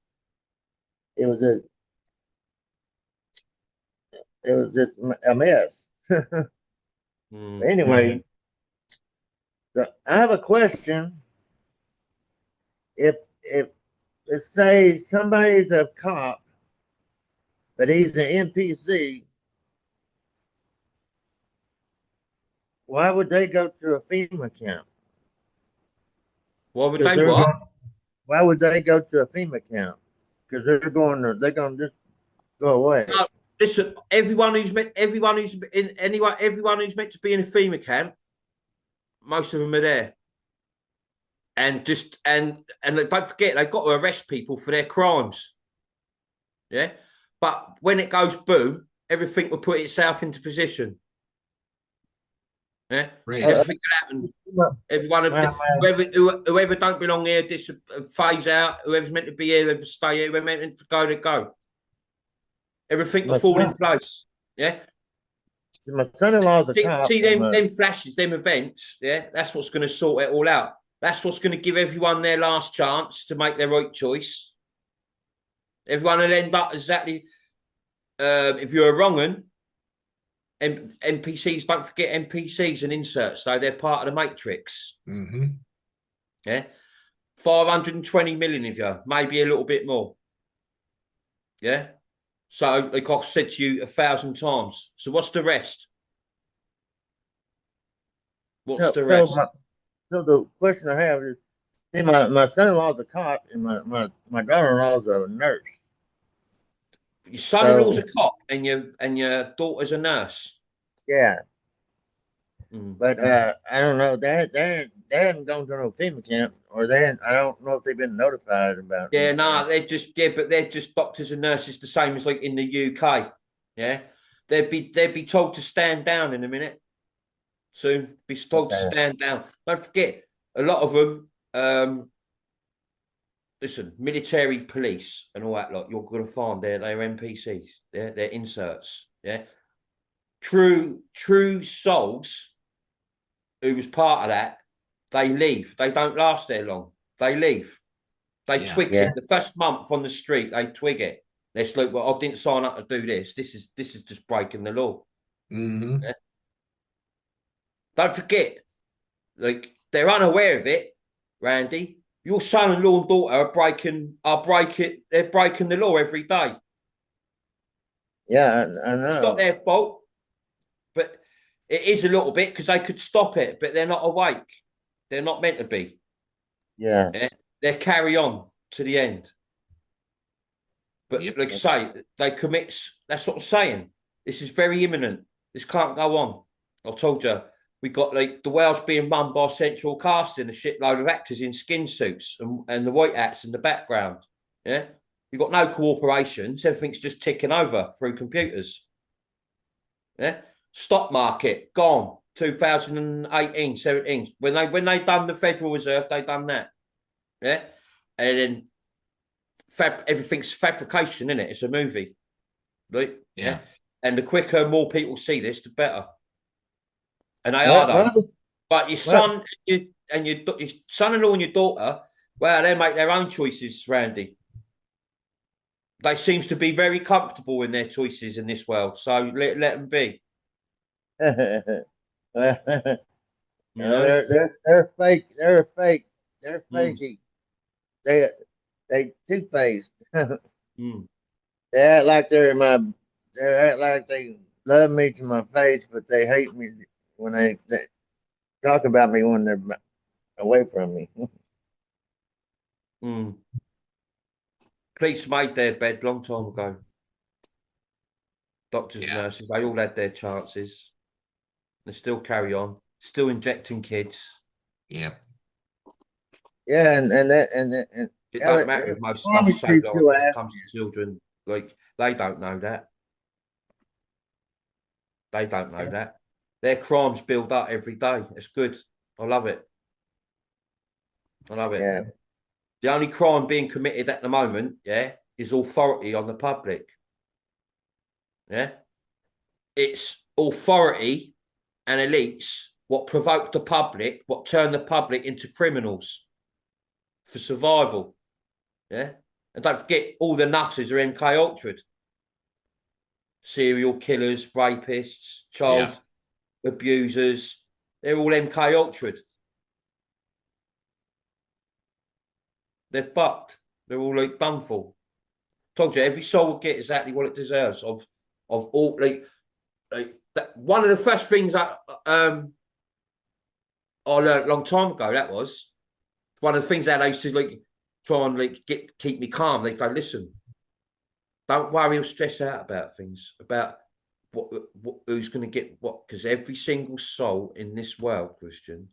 It was just a mess. Anyway. So I have a question. If let's say somebody's a cop, but he's an NPC, why would they go to a FEMA camp? Why would they what? Why would they go to a FEMA camp? Because they're gonna just go away. No, listen, everyone who's meant to be in a FEMA camp, most of them are there. And don't forget, they've got to arrest people for their crimes. Yeah. But when it goes boom, everything will put itself into position. Yeah. Right. Everything can happen. Whoever don't belong here, this phase out. Whoever's meant to be here, they stay here. Whoever's meant to go, they go. Everything will fall in place. Yeah. My son-in-law's a cop. See them flashes, them events. Yeah, that's what's going to sort it all out. That's what's going to give everyone their last chance to make their right choice. Everyone will end up exactly. If you're a wrong un, NPCs, don't forget NPCs and inserts, though they're part of the matrix. Mm-hmm. Yeah, 520 million of you, maybe a little bit more. Yeah. So, like I said to you 1,000 times. So, what's the rest? What's the rest? So the question I have is, see, my son-in-law's a cop, and my daughter-in-law's a nurse. Your son-in-law's a cop, and your daughter's a nurse. Yeah. But I don't know. They haven't gone to no FEMA camp, or I don't know if they've been notified about. Yeah, no, they're just doctors and nurses, the same as like in the UK. Yeah, they'd be told to stand down in a minute. Soon, be told to stand down. Don't forget, a lot of them. Listen, military, police, and all that lot. You're going to find they're NPCs. They're inserts. Yeah, true souls. Who was part of that, they leave. They don't last there long. They leave. They twig it. The first month on the street, they twig it. Let's look, well, I didn't sign up to do this. This is just breaking the law. Mm-hmm. Yeah? Don't forget, like they're unaware of it, Randy. Your son-in-law and daughter they're breaking the law every day. Yeah, I know. It's not their fault, but it is a little bit because they could stop it, but they're not awake. They're not meant to be. Yeah. They carry on to the end. But Yep. like I say, they commit. That's what I'm saying. This is very imminent. This can't go on. I told you, we got like the world's being run by Central Casting, a shitload of actors in skin suits and the white hats in the background. Yeah, you've got no corporations. Everything's just ticking over through computers. Yeah, stock market gone. 2018, 17. When they done the Federal Reserve, they done that. Yeah, and then everything's fabrication, isn't it? It's a movie, right? Yeah. And the quicker more people see this, the better. And they are though. But your son and your son-in-law and your daughter, well, they make their own choices, Randy. They seems to be very comfortable in their choices in this world, so let them be. They're fake. They're fake. They're fakey. They two-faced. They act like they act like they love me to my face, but they hate me when they talk about me when they're away from me. Police made their bed long time ago. Doctors and nurses, they all had their chances. They still carry on, still injecting kids. Yeah. Yeah, and it don't matter if most stuff so long when it comes to children. Like they don't know that. They don't know that. Their crimes build up every day. It's good. I love it. I love it. Yeah. The only crime being committed at the moment, is authority on the public. Yeah. It's authority and elites what provoke the public, what turn the public into criminals for survival. Yeah. And don't forget, all the nutters are MK Ultra. Serial killers, rapists, child abusers. They're all MK Ultra. They're fucked. They're all like done for. Told you, every soul will get exactly what it deserves of all like that. One of the first things that I learned a long time ago, that was one of the things that I used to like try and like keep me calm. They go, listen, don't worry or stress out about things, about what who's going to get what, because every single soul in this world, Christian,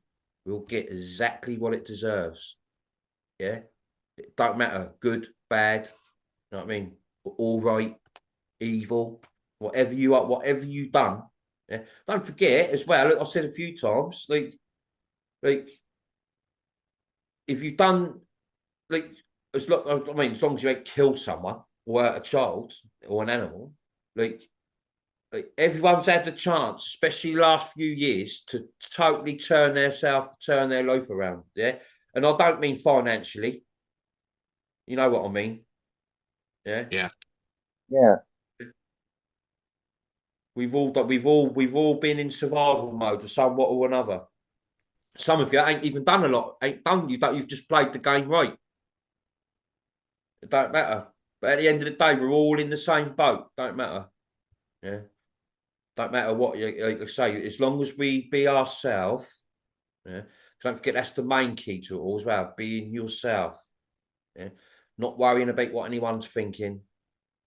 will get exactly what it deserves. Yeah, it don't matter, good, bad. You know what I mean? All right, evil, whatever you are, whatever you've done. Yeah? Don't forget as well. Look, I've said a few times, like if you've done as long as you ain't killed someone or a child or an animal, like everyone's had the chance, especially the last few years, to totally turn their life around. Yeah, and I don't mean financially. You know what I mean? Yeah. We've all been in survival mode of somewhat or another. Some of you ain't even done a lot. You've just played the game right. It don't matter. But at the end of the day, we're all in the same boat. Don't matter. Yeah. Don't matter what you say. As long as we be ourselves. Yeah. Don't forget that's the main key to it all as well. Being yourself. Yeah. Not worrying about what anyone's thinking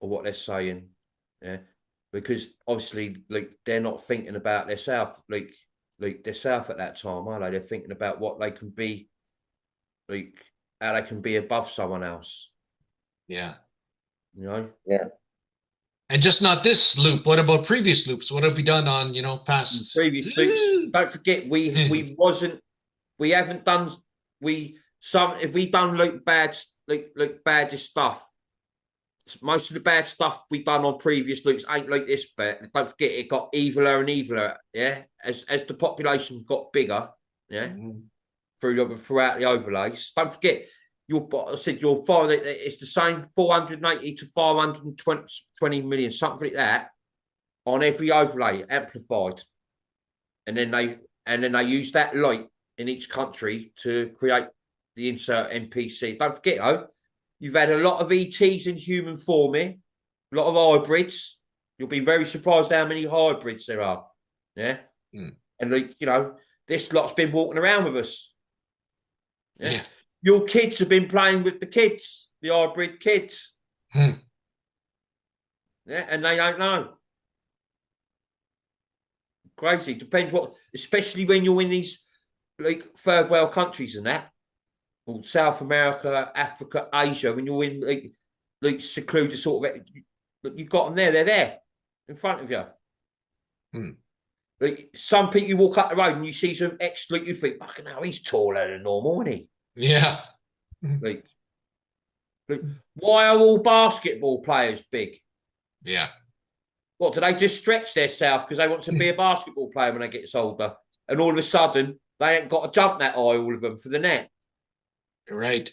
or what they're saying. Yeah. Because obviously, like, they're not thinking about themselves, like themselves at that time, are they? They're thinking about what they can be, like how they can be above someone else. Yeah. You know? Yeah. And just not this loop. What about previous loops? What have we done on, past previous loops? Don't forget, if we done like bad stuff. Most of the bad stuff we done on previous loops ain't like this, but don't forget it got eviler and eviler. Yeah, as the population's got bigger. Yeah, throughout the overlays. Don't forget your father. It's the same 480 to 520 million, something like that, on every overlay, amplified. And then and then they use that light in each country to create the insert NPC. Don't forget, though, you've had a lot of ETs in human form here, a lot of hybrids. You'll be very surprised how many hybrids there are. Yeah. And, like, you know, this lot's been walking around with us. Yeah. Your kids have been playing with the kids, the hybrid kids. Yeah. And they don't know. Crazy. Depends what, especially when you're in these, like, third world countries and that, or South America, Africa, Asia, when you're in, like secluded sort of, you've got them there, they're there in front of you. Like, some people, you walk up the road and you see some like, you think, fucking hell, he's taller than normal, isn't he? Yeah. Like, why are all basketball players big? Yeah. What, do they just stretch themselves because they want to be a basketball player when they get older? And all of a sudden, they ain't got to jump that high, all of them, for the net. Right.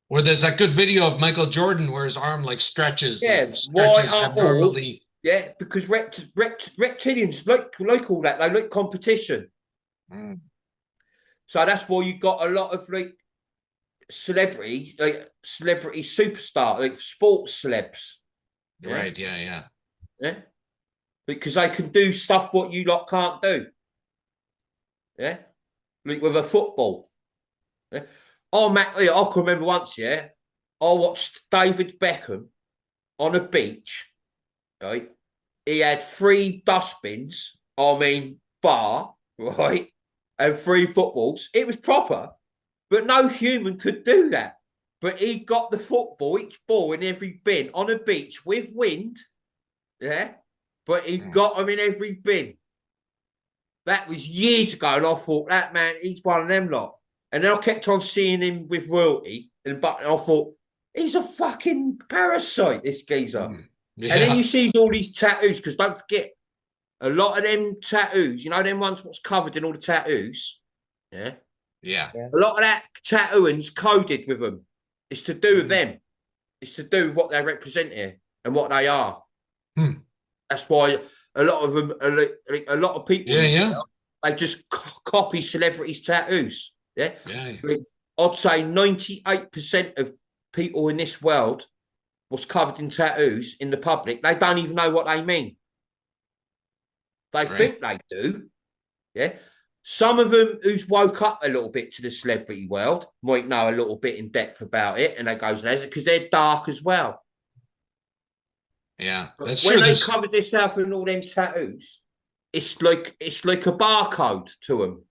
Or there's that good video of Michael Jordan where his arm like stretches. Yeah, like, why stretches are abnormally. Yeah, because reptilians like all that. They like competition. So that's why you got a lot of like celebrity superstar, like sports celebs. Yeah? Right, yeah. Because they can do stuff what you lot can't do. Yeah. Like with a football. Yeah. I can remember once, I watched David Beckham on a beach. Right. He had 3 dustbins, bar, right, and 3 footballs. It was proper, but no human could do that. But he got the football, each ball in every bin on a beach with wind, but he got them in every bin. That was years ago, and I thought, that man, he's one of them lot. And then I kept on seeing him with royalty, and I thought, he's a fucking parasite, this geezer. Yeah. And then you see all these tattoos, because don't forget, a lot of them tattoos, you know, them ones what's covered in all the tattoos, yeah? A lot of that tattooing's coded with them. It's to do with them. It's to do with what they represent here and what they are. That's why a lot of them, a lot of people, they just copy celebrities' tattoos. Yeah. Like, I'd say 98% of people in this world was covered in tattoos in the public. They don't even know what they mean. They think they do. Yeah. Some of them who's woke up a little bit to the celebrity world might know a little bit in depth about it, and that goes because they're dark as well. Yeah, that's when they cover themselves in all them tattoos, it's like a barcode to them.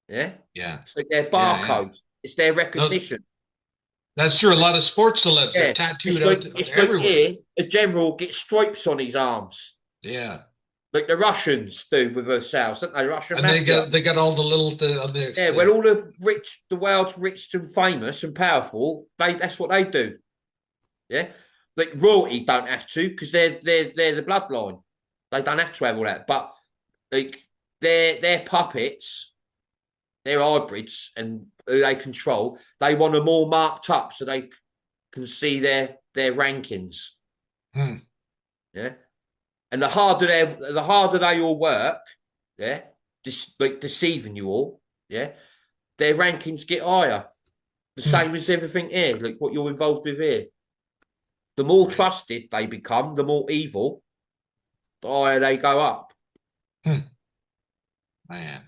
Yeah, it's like their barcode. It's their recognition. That's true. A lot of sports celebs are tattooed it's everywhere. Like here, a general gets stripes on his arms. Yeah. Like the Russians do with themselves, don't they? Russian and they got all the little well, all the world's rich and famous and powerful, that's what they do. Yeah, like royalty don't have to because they're the bloodline. They don't have to have all that, but like they're puppets, they're hybrids, and who they control. They want them all marked up so they can see their rankings. Yeah. And the harder they all work, like deceiving you all, their rankings get higher. The same as everything here, like what you're involved with here. The more trusted they become, the more evil, the higher they go up. Man.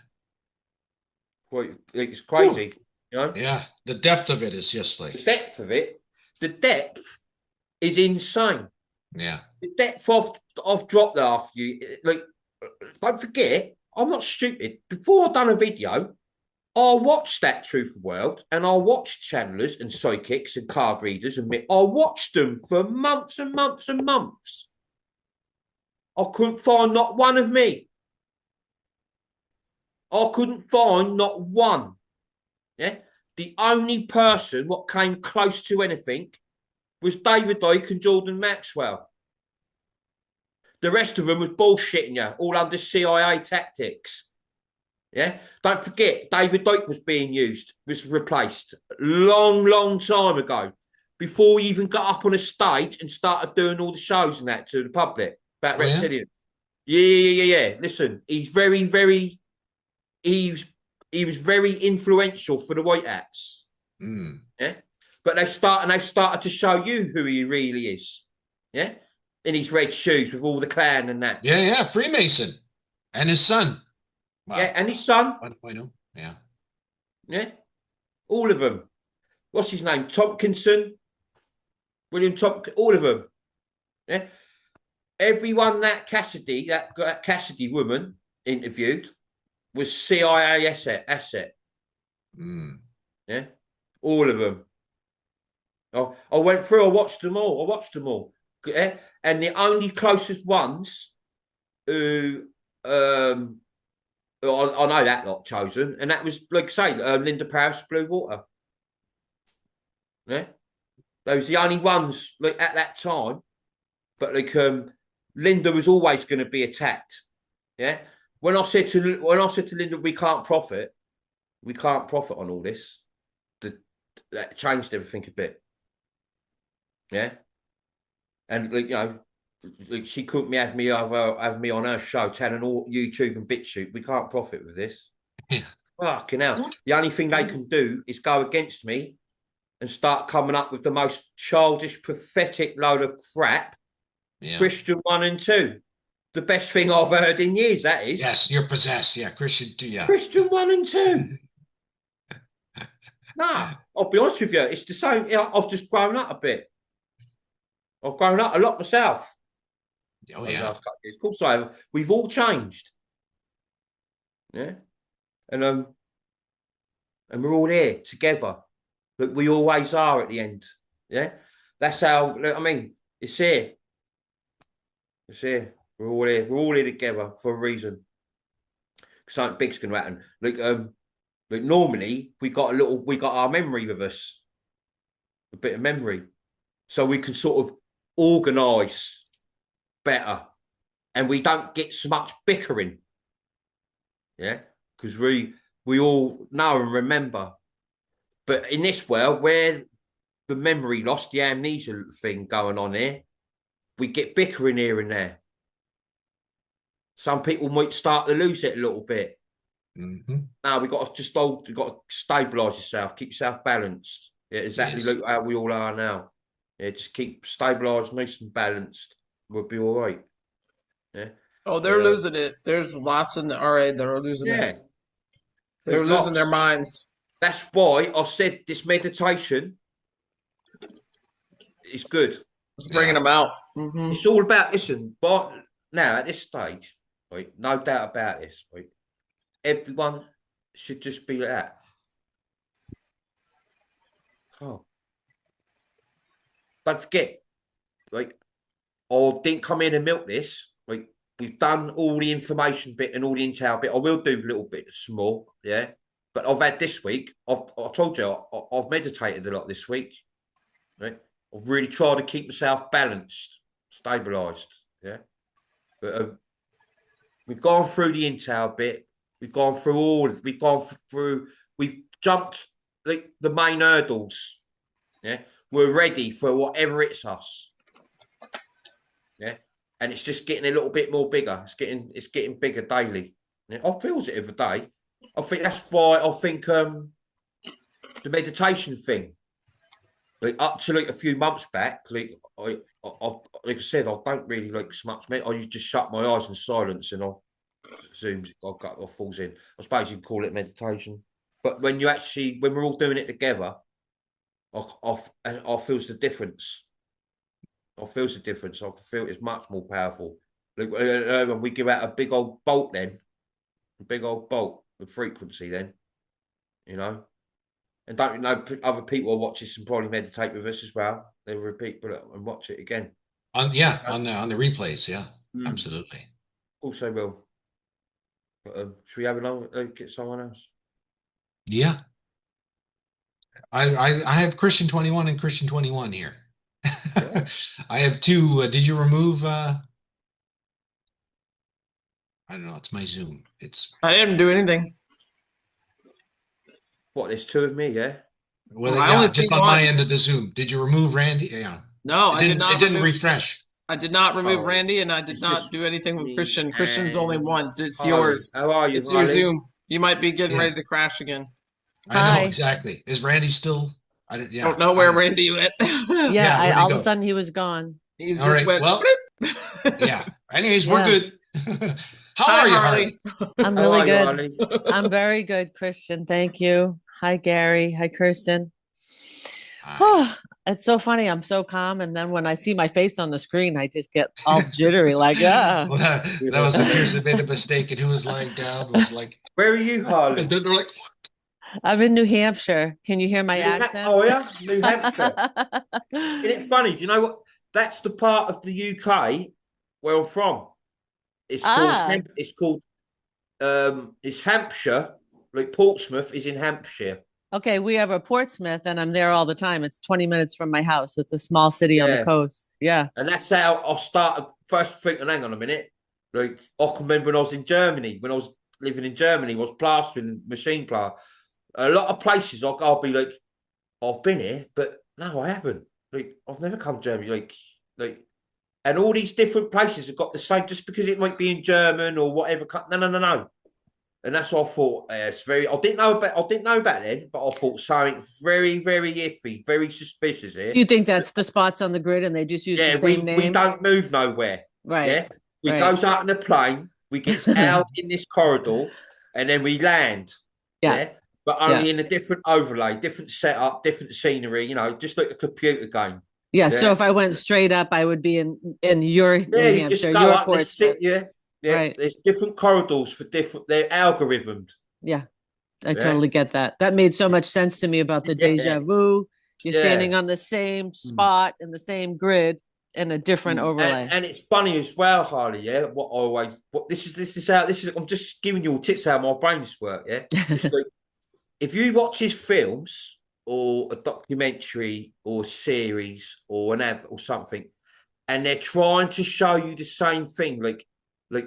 It's crazy, you know? Yeah, the depth of it is just like... The depth is insane. Yeah. The depth I've dropped there after you, like, don't forget, I'm not stupid. Before I've done a video, I watched that Truth World, and I watched channelers and psychics and card readers, and I watched them for months and months and months. I couldn't find not one of me. I couldn't find not one. Yeah, the only person what came close to anything was David Icke and Jordan Maxwell. The rest of them was bullshitting you, all under CIA tactics. Yeah, don't forget, David Icke was being used, was replaced long time ago, before he even got up on a stage and started doing all the shows and that to the public about reptilians. Yeah. Listen, he's very, very. He was very influential for the White Hats. Yeah, but they've started to show you who he really is. Yeah, in his red shoes with all the clan and that. Yeah, Freemason, and his son. Wow. Yeah, and his son. 1.0. Yeah, all of them. What's his name? Tompkinson, William Tompkinson, all of them. Yeah, everyone that Cassidy woman interviewed was CIA asset. Yeah, all of them. I went through. I watched them all. Yeah? And the only closest ones who I know that lot chosen, and that was, like I say, Linda Paris, Blue Water. Yeah, those the only ones like at that time. But like Linda was always going to be attacked. Yeah. When I said to Linda, we can't profit on all this. That changed everything a bit. Yeah. And like, you know, like she couldn't have me on her show telling all YouTube and BitChute, we can't profit with this. Yeah. Fucking hell. The only thing they can do is go against me and start coming up with the most childish, pathetic load of crap. Yeah. Christian 1 and 2. The best thing I've heard in years, that is. Yes, you're possessed. Yeah, Christian 2, yeah. Christian 1 and 2. Nah, I'll be honest with you. It's the same. I've just grown up a bit. I've grown up a lot myself. Oh, yeah. Of course I have. We've all changed. Yeah. And we're all here together. Look, we always are at the end. Yeah. That's how, look, I mean, it's here. It's here. We're all here. We're all here together for a reason. Something big's going to happen. Like normally we got our memory with us, a bit of memory, so we can sort of organise better, and we don't get so much bickering. Yeah, because we all know and remember. But in this world where the memory loss, the amnesia thing going on here, we get bickering here and there. Some people might start to lose it a little bit. Now we've got to stabilise yourself, keep yourself balanced. Yeah, exactly like how we all are now. Yeah, just keep stabilised, nice and balanced. We'll be all right. Yeah. Oh, they're losing it. There's lots in the RA that are losing it. They're losing their minds. That's why I said this meditation is good. It's bringing them out. Mm-hmm. It's all about, listen, but now at this stage, right, no doubt about this, right, everyone should just be like that. Oh. Don't forget, right, I didn't come in and milk this, right, we've done all the information bit and all the intel bit. I will do a little bit small, yeah, but I've had this week, I told you, I've meditated a lot this week, right. I've really tried to keep myself balanced, stabilised, yeah. But we've gone through the intel bit. We've jumped like the main hurdles. Yeah, we're ready for whatever it's us. Yeah, and it's just getting a little bit more bigger. It's getting bigger daily. Yeah? I feel it every day. I think that's why I think the meditation thing. Like up to like a few months back, like I said, I don't really like so much. I used to just shut my eyes in silence and I zooms. I falls in. I suppose you'd call it meditation. But when we're all doing it together, I feels the difference. I feels the difference. I can feel it's much more powerful. Like when we give out a big old bolt, with frequency, then you know. And don't you know other people will watch this and probably meditate with us as well. They'll repeat and watch it again. On the replays, yeah, absolutely. Also will. But, should we have get someone else? Yeah. I have Christian 21 and Christian 21 here. Yeah. I have two. Did you remove? I don't know. It's my Zoom. I didn't do anything. What, there's two of me, yeah? Well, yeah, just on my end of the Zoom. Did you remove Randy? Yeah. No, I did not. It didn't refresh. I did not remove Oh, Randy, and I did it's not just do anything with me Christian. Christian's only and once. It's Harley. yours. How are you, It's your Harley? Zoom. You might be getting Yeah. ready to crash again. I know Hi. exactly. Is Randy still? I didn't. Yeah. Don't know where Randy went. Yeah, Yeah, where'd he all of go? a sudden he was gone. He All just right. went. Well, bloop. yeah. Anyways, we're Yeah. good. How Hi, are you, Harley. Harley? I'm How really are you, good. Harley? I'm very good, Christian. Thank you. Hi, Gary. Hi, Kirsten. Hi. Oh, it's so funny. I'm so calm. And then when I see my face on the screen, I just get all jittery, like, Well, that was the Kirsten made a mistake, and who was lying down was like, Where are you, Harley? and then they're like, I'm in New Hampshire. Can you hear my accent? Oh yeah, New Hampshire. Isn't it funny? Do you know what? That's the part of the UK where I'm from. It's called. It's Hampshire. Like Portsmouth is in Hampshire. Okay, we have a Portsmouth, and I'm there all the time. It's 20 minutes from my house. It's a small city on the Yeah. coast. Yeah. And that's how I started first thinking, hang on a minute. Like I can remember when I was in Germany, when I was living in Germany, I was plastering machine plaster. A lot of places I'll be like, I've been here, but no, I haven't. Like I've never come to Germany. Like and all these different places have got the same just because it might be in German or whatever. No. And that's what I thought. It's very. I didn't know about then, but I thought something very, very iffy, very suspicious here. You think that's the spots on the grid, and they just use the same name? we don't move nowhere. Right. Yeah, we right. goes out in the plane, we get out in this corridor, and then we land. Yeah. But only in a different overlay, different setup, different scenery. You know, just like a computer game. Yeah. So if I went straight up, I would be in your New you Hampshire, just go your up. Portsmouth. Yeah, Right. There's different corridors for different. They're algorithmed. Yeah, I totally get that. That made so much sense to me about the deja vu. You're standing on the same spot in the same grid in a different overlay. And it's funny as well, Harley. Yeah, this is. I'm just giving you all tips how my brains work. Yeah, it's like, if you watch his films or a documentary or a series or an ad or something, and they're trying to show you the same thing, like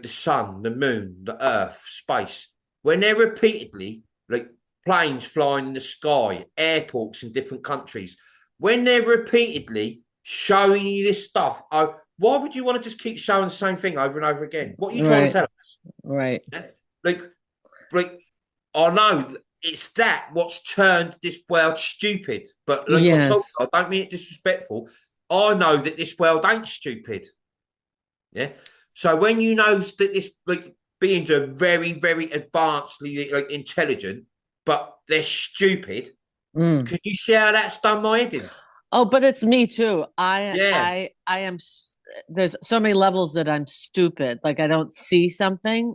the sun, the moon, the earth, space, when they're repeatedly, like planes flying in the sky, airports in different countries, when they're repeatedly showing you this stuff, why would you want to just keep showing the same thing over and over again? What are you trying to tell us? Right. Like, I know it's what's turned this world stupid, but like I don't mean it disrespectful. I know that this world ain't stupid. Yeah. So when you know that this beings are very, very advancedly intelligent, but they're stupid, can you see how that's done my head in? Oh, but it's me too. I am. There's so many levels that I'm stupid. Like I don't see something.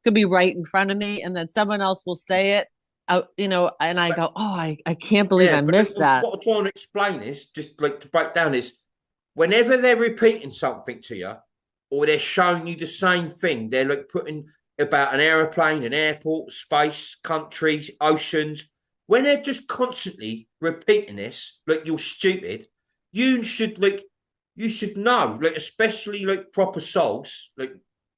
Could be right in front of me, and then someone else will say it. And I go, oh, I can't believe I missed that. What I'm trying to explain is just to break down is whenever they're repeating something to you, or they're showing you the same thing, they're like putting about an aeroplane, an airport, space, countries, oceans. When they're just constantly repeating this, like you're stupid, you should know, especially proper souls,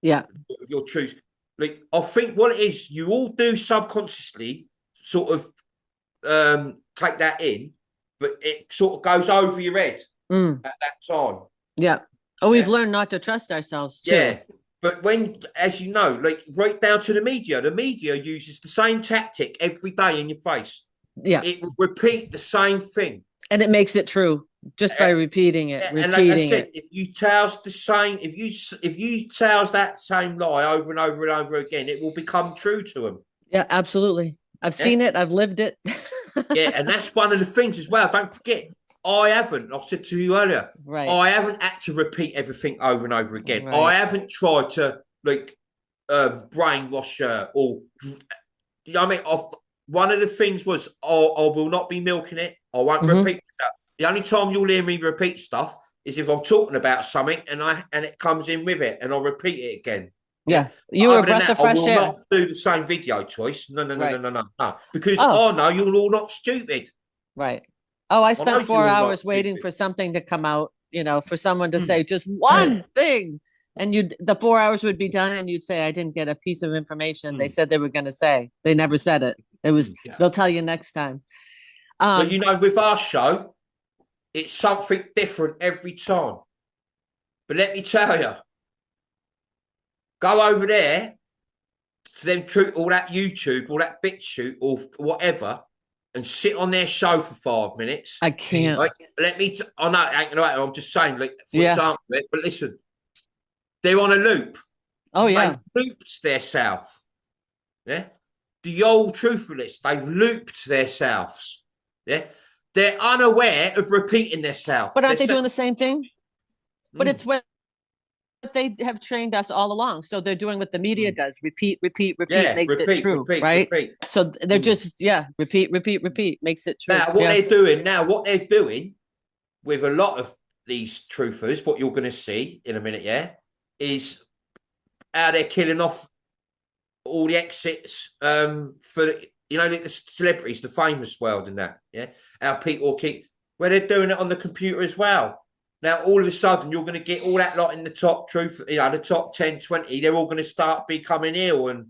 your truth. I think what it is, you all do subconsciously sort of take that in, but it sort of goes over your head at that time. Yeah. Oh, we've learned not to trust ourselves too. Yeah. But as you know, right down to the media uses the same tactic every day in your face. Yeah. It will repeat the same thing. And it makes it true just by repeating it. And like I said, if you tells that same lie over and over and over again, it will become true to them. Yeah, absolutely. I've seen it. I've lived it. Yeah, and that's one of the things as well. Don't forget, I said to you earlier, right. I haven't had to repeat everything over and over again. Right. I haven't tried to brainwash her or, you know what I mean? One of the things was, I will not be milking it. I won't repeat stuff. The only time you'll hear me repeat stuff is if I'm talking about something and it comes in with it and I'll repeat it again. Yeah, you were a breath of fresh air. I will not do the same video choice. No. Because I know you're all not stupid. Right. Oh, I spent 4 hours waiting for something to come out, for someone to say just one thing. And the 4 hours would be done and you'd say, I didn't get a piece of information they said they were going to say. They never said it. They'll tell you next time. But with our show, it's something different every time. But let me tell you, go over there to them all that YouTube, all that BitChute, or whatever, and sit on their show for 5 minutes. I can't. Right? I know it ain't gonna happen. I'm just saying, like, for example, but listen, they're on a loop. Oh yeah, they've looped themselves. Yeah, the old truthfulness, they've looped themselves. Yeah, they're unaware of repeating themselves. But aren't they doing the same thing? But it's what they have trained us all along. So they're doing what the media does: repeat, makes it true, right? Repeat. So they're just repeat, makes it true. Now what they're doing with a lot of these truthers, what you're going to see in a minute, is how they're killing off all the exits for the celebrities, the famous world, and that. Yeah, how people where they're doing it on the computer as well. Now, all of a sudden, you're going to get all that lot in the top the top 10, 20. They're all going to start becoming ill, and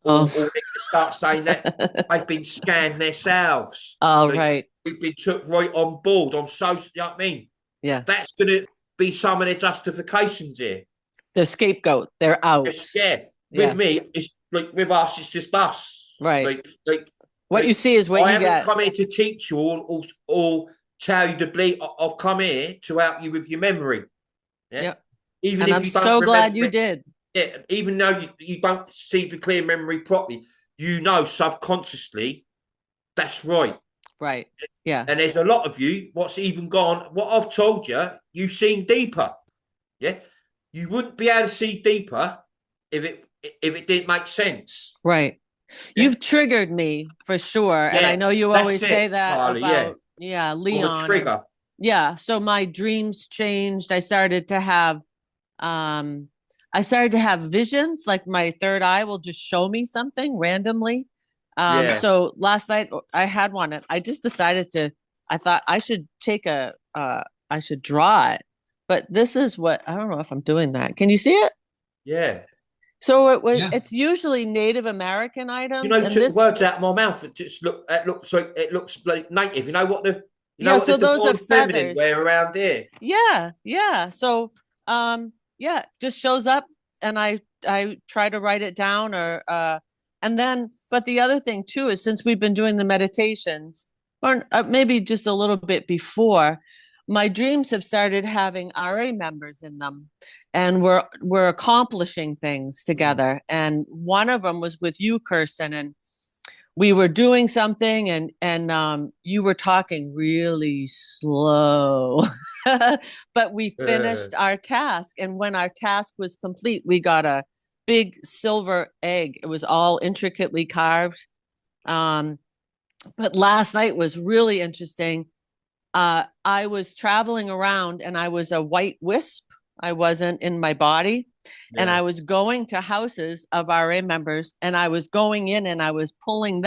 or they're going to start saying that they've been scammed themselves. Oh, right. We've been took right on board on social. You know what I mean? Yeah. That's going to be some of their justifications here. The scapegoat. They're out. With me, it's like with us, it's just us. Right. What you see is what you get. I haven't come here to teach you or tell you to believe. I've come here to help you with your memory. Yeah. Yep. Even and if I'm you don't so glad you did. Yeah. Even though you don't see the clear memory properly, you know subconsciously that's right. Right. Yeah. And there's a lot of you. What's even gone? What I've told you, you've seen deeper. Yeah. You wouldn't be able to see deeper if it didn't make sense. Right. Yeah. You've triggered me for sure. And I know you always say that Charlie, about Leon. Trigger. So my dreams changed. I started to have visions, like my third eye will just show me something randomly. So last night I had one and I just decided I thought I should I should draw it. But this is what, I don't know if I'm doing that. Can you see it? Yeah. So it's usually Native American items. Took words out of my mouth. It looks like native. You know what the so those are feathers. Wear around here. Yeah. So just shows up, and I try to write it down, but the other thing too is, since we've been doing the meditations, or maybe just a little bit before, my dreams have started having RA members in them, and we're accomplishing things together. And one of them was with you, Kirsten, and we were doing something, and you were talking really slow, but we finished our task. And when our task was complete, we got a big silver egg. It was all intricately carved. But last night was really interesting. I was traveling around, and I was a white wisp. I wasn't in my body. And I was going to houses of RA members, and I was going in and I was pulling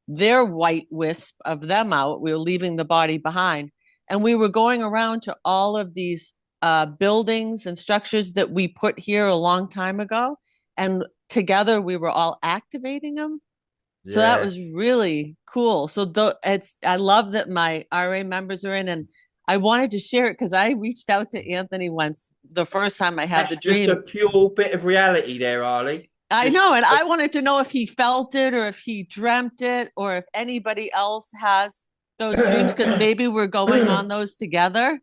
their white wisp of them out. We were leaving the body behind. And we were going around to all of these buildings and structures that we put here a long time ago. And together we were all activating them. So that was really cool. So I love that my RA members are in, and I wanted to share it because I reached out to Anthony once, the first time I had the dream. That's just a pure bit of reality there, Arlie. I know, and I wanted to know if he felt it, or if he dreamt it, or if anybody else has those dreams, because maybe we're going on those together.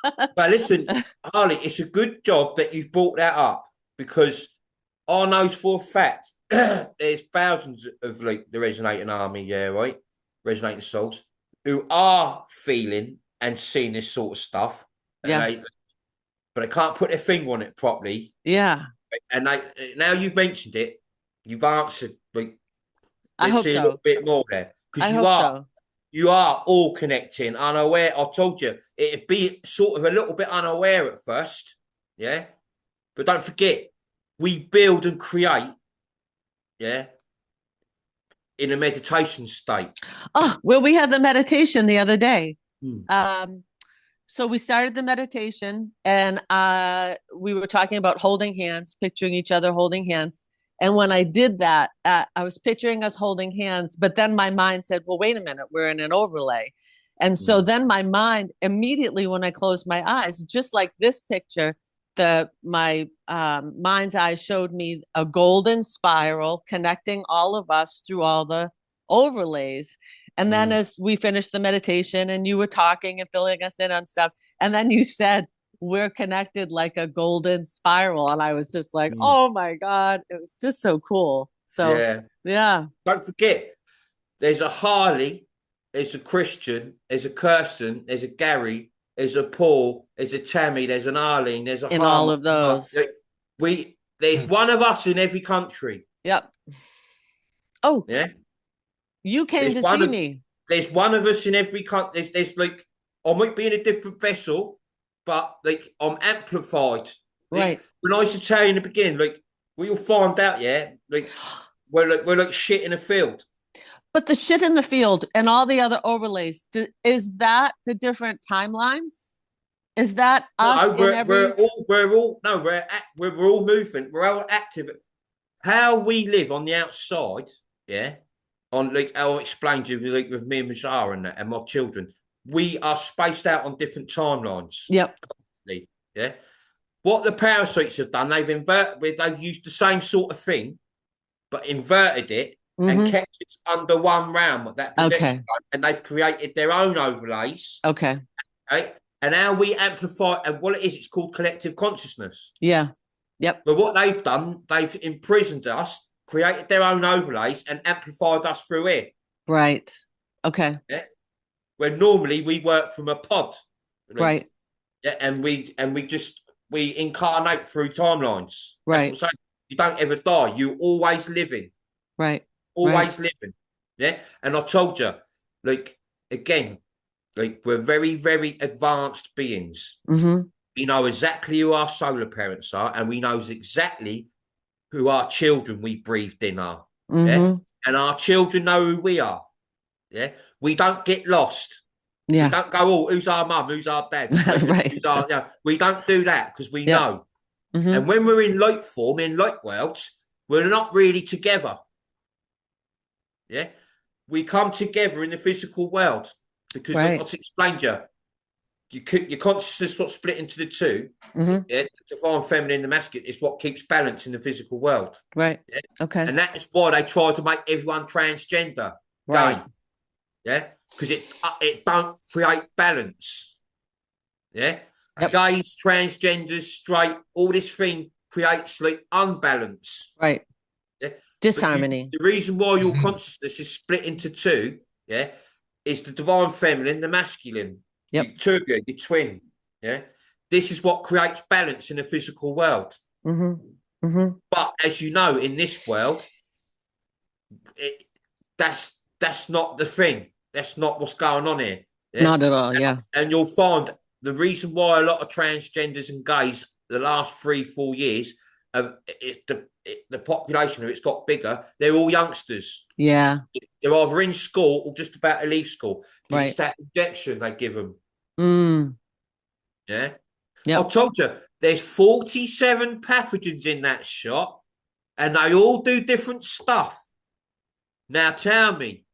But listen, Arlie, it's a good job that you brought that up, because I know for a fact there's thousands of the Resonating Army, Resonating Souls, who are feeling and seeing this sort of stuff. But they can't put their finger on it properly. Yeah. And now you've mentioned it, you've answered. I hope so. A little bit more there, because you are all connecting. Unaware. I told you it'd be sort of a little bit unaware at first, but don't forget, we build and create, in a meditation state. Oh, well, we had the meditation the other day. So we started the meditation, and we were talking about holding hands, picturing each other holding hands. And when I did that, I was picturing us holding hands, but then my mind said, well, wait a minute, we're in an overlay. And so then my mind immediately, when I closed my eyes, just like this picture, my mind's eye showed me a golden spiral connecting all of us through all the overlays. And then as we finished the meditation and you were talking and filling us in on stuff, and then you said, we're connected like a golden spiral. And I was just like, oh my God, it was just so cool. So, yeah. Don't forget, there's a Harley, there's a Christian, there's a Kirsten, there's a Gary, there's a Paul, there's a Tammy, there's an Arlene, there's a in all of those. There's one of us in every country. Yep. Oh, yeah. You came to see me. There's one of us in every country. There's like, I might be in a different vessel, but like I'm amplified. Right. When I used to tell you in the beginning, like we'll find out, like we're like shit in a field. But the shit in the field and all the other overlays, is that the different timelines? Is that us? We're all moving. We're all active. How we live on the outside, on like I'll explain to you, like with me and Mazar and my children, we are spaced out on different timelines. Yep. Yeah. What the parasites have done, they've used the same sort of thing, but inverted it and kept it under one realm. And they've created their own overlays. Okay. Right. And how we amplify, and what it is, it's called collective consciousness. Yeah. Yep. But what they've done, they've imprisoned us, created their own overlays, and amplified us through it. Right. Okay. Yeah. Where normally we work from a pod. Right. Yeah. And we incarnate through timelines. Right. You don't ever die. You're always living. Right. Always living. Yeah. And I told you, like, again, like we're very, very advanced beings. We know exactly who our solar parents are, and we know exactly who our children we breathed in are. Yeah? And our children know who we are. Yeah. We don't get lost. Yeah. We don't go, oh, who's our mum? Who's our dad? Right. We don't do that because we know. And when we're in light form, in light worlds, we're not really together. Yeah. We come together in the physical world because like I've explained to you. Your consciousness got split into the two. Yeah, the divine feminine and the masculine is what keeps balance in the physical world. Right. Yeah? Okay. And that is why they try to make everyone transgender. Right. Gay. Yeah, because it don't create balance. Yeah. Yep. Gays, transgenders, straight, all this thing creates like unbalance. Right. Yeah. Disharmony. The reason why your consciousness is split into two, is the divine feminine, the masculine. Yep. Two of you, your twin. Yeah. This is what creates balance in the physical world. But as you know, in this world, that's not the thing. That's not what's going on here. Yeah? Not at all. Yeah. And you'll find the reason why a lot of transgenders and gays the last 3-4 years, the population of it's got bigger. They're all youngsters. Yeah. They're either in school or just about to leave school. Right. It's that injection they give them. Yeah. Yep. I told you there's 47 pathogens in that shot, and they all do different stuff. Now tell me,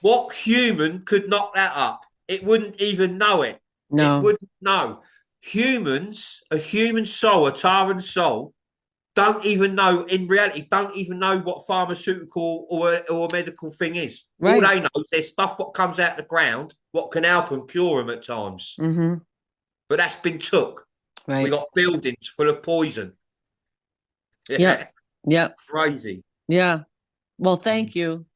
what human could knock that up? It wouldn't even know it. No. It wouldn't know. Humans, a human soul, a Taran soul, don't even know, in reality, don't even know what pharmaceutical or medical thing is. Right. All they know is there's stuff what comes out the ground, what can help them, cure them at times. But that's been took. Right. We got buildings full of poison. Yeah. Yep. Crazy. Yeah. Well, thank you.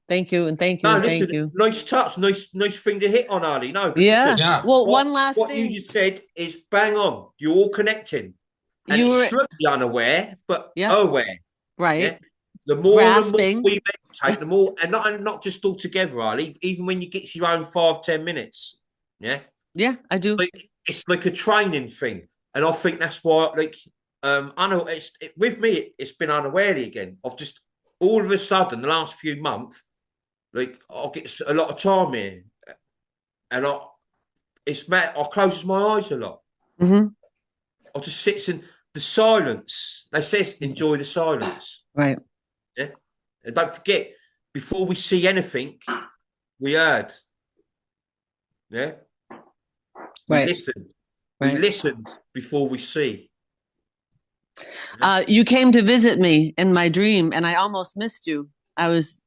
Thank you. And thank you. No, and listen, thank you. nice touch. Nice thing to hit on, Ali. No, but Yeah. listen, Well, one last what thing. you just said is bang on. You're all connecting. And You it's were- slightly unaware, but Yeah. aware. Right. Yeah? The more Grasping. we meditate, the more, and not just all together, Ali, even when you get to your own 5-10 minutes. Yeah. Yeah, I do. It's like a training thing. And I think that's why, like, I know with me, it's been unawarely again. I've just, all of a sudden, the last few months, like, I'll get a lot of time here. And I close my eyes a lot. I just sit in the silence. They say enjoy the silence. Right. Yeah. And don't forget, before we see anything, we heard. Yeah. We Right. listened. Right. We listened before we see. You came to visit me in my dream, and I almost missed you. I was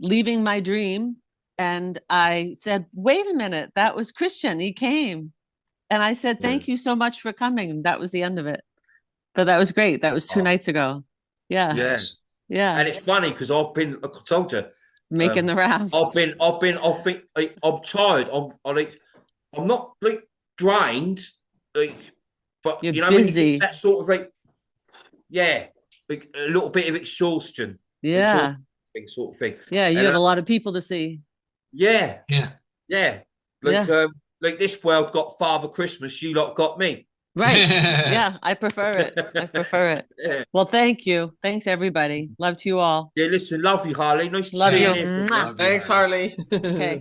leaving my dream, and I said, "Wait a minute, that was Christian. He came," and I said, "Thank you so much for coming." That was the end of it. But that was great. That was 2 nights ago. Yeah. Yes. Yeah. And it's funny because I've been, like I told you, making the rounds. I think I'm tired. I'm not like drained, like, but You're you know, busy. when you get that sort of like a little bit of exhaustion. Yeah. Sort of thing. Yeah. You have a lot of people to see. Yeah. Yeah. Like this world got Father Christmas, you lot got me. Right. Yeah. I prefer it. I prefer it. Yeah. Well, thank you. Thanks, everybody. Love to you all. Yeah, listen, love you, Harley. Nice to Love see you. you. Mwah. Thanks, Harley. Okay.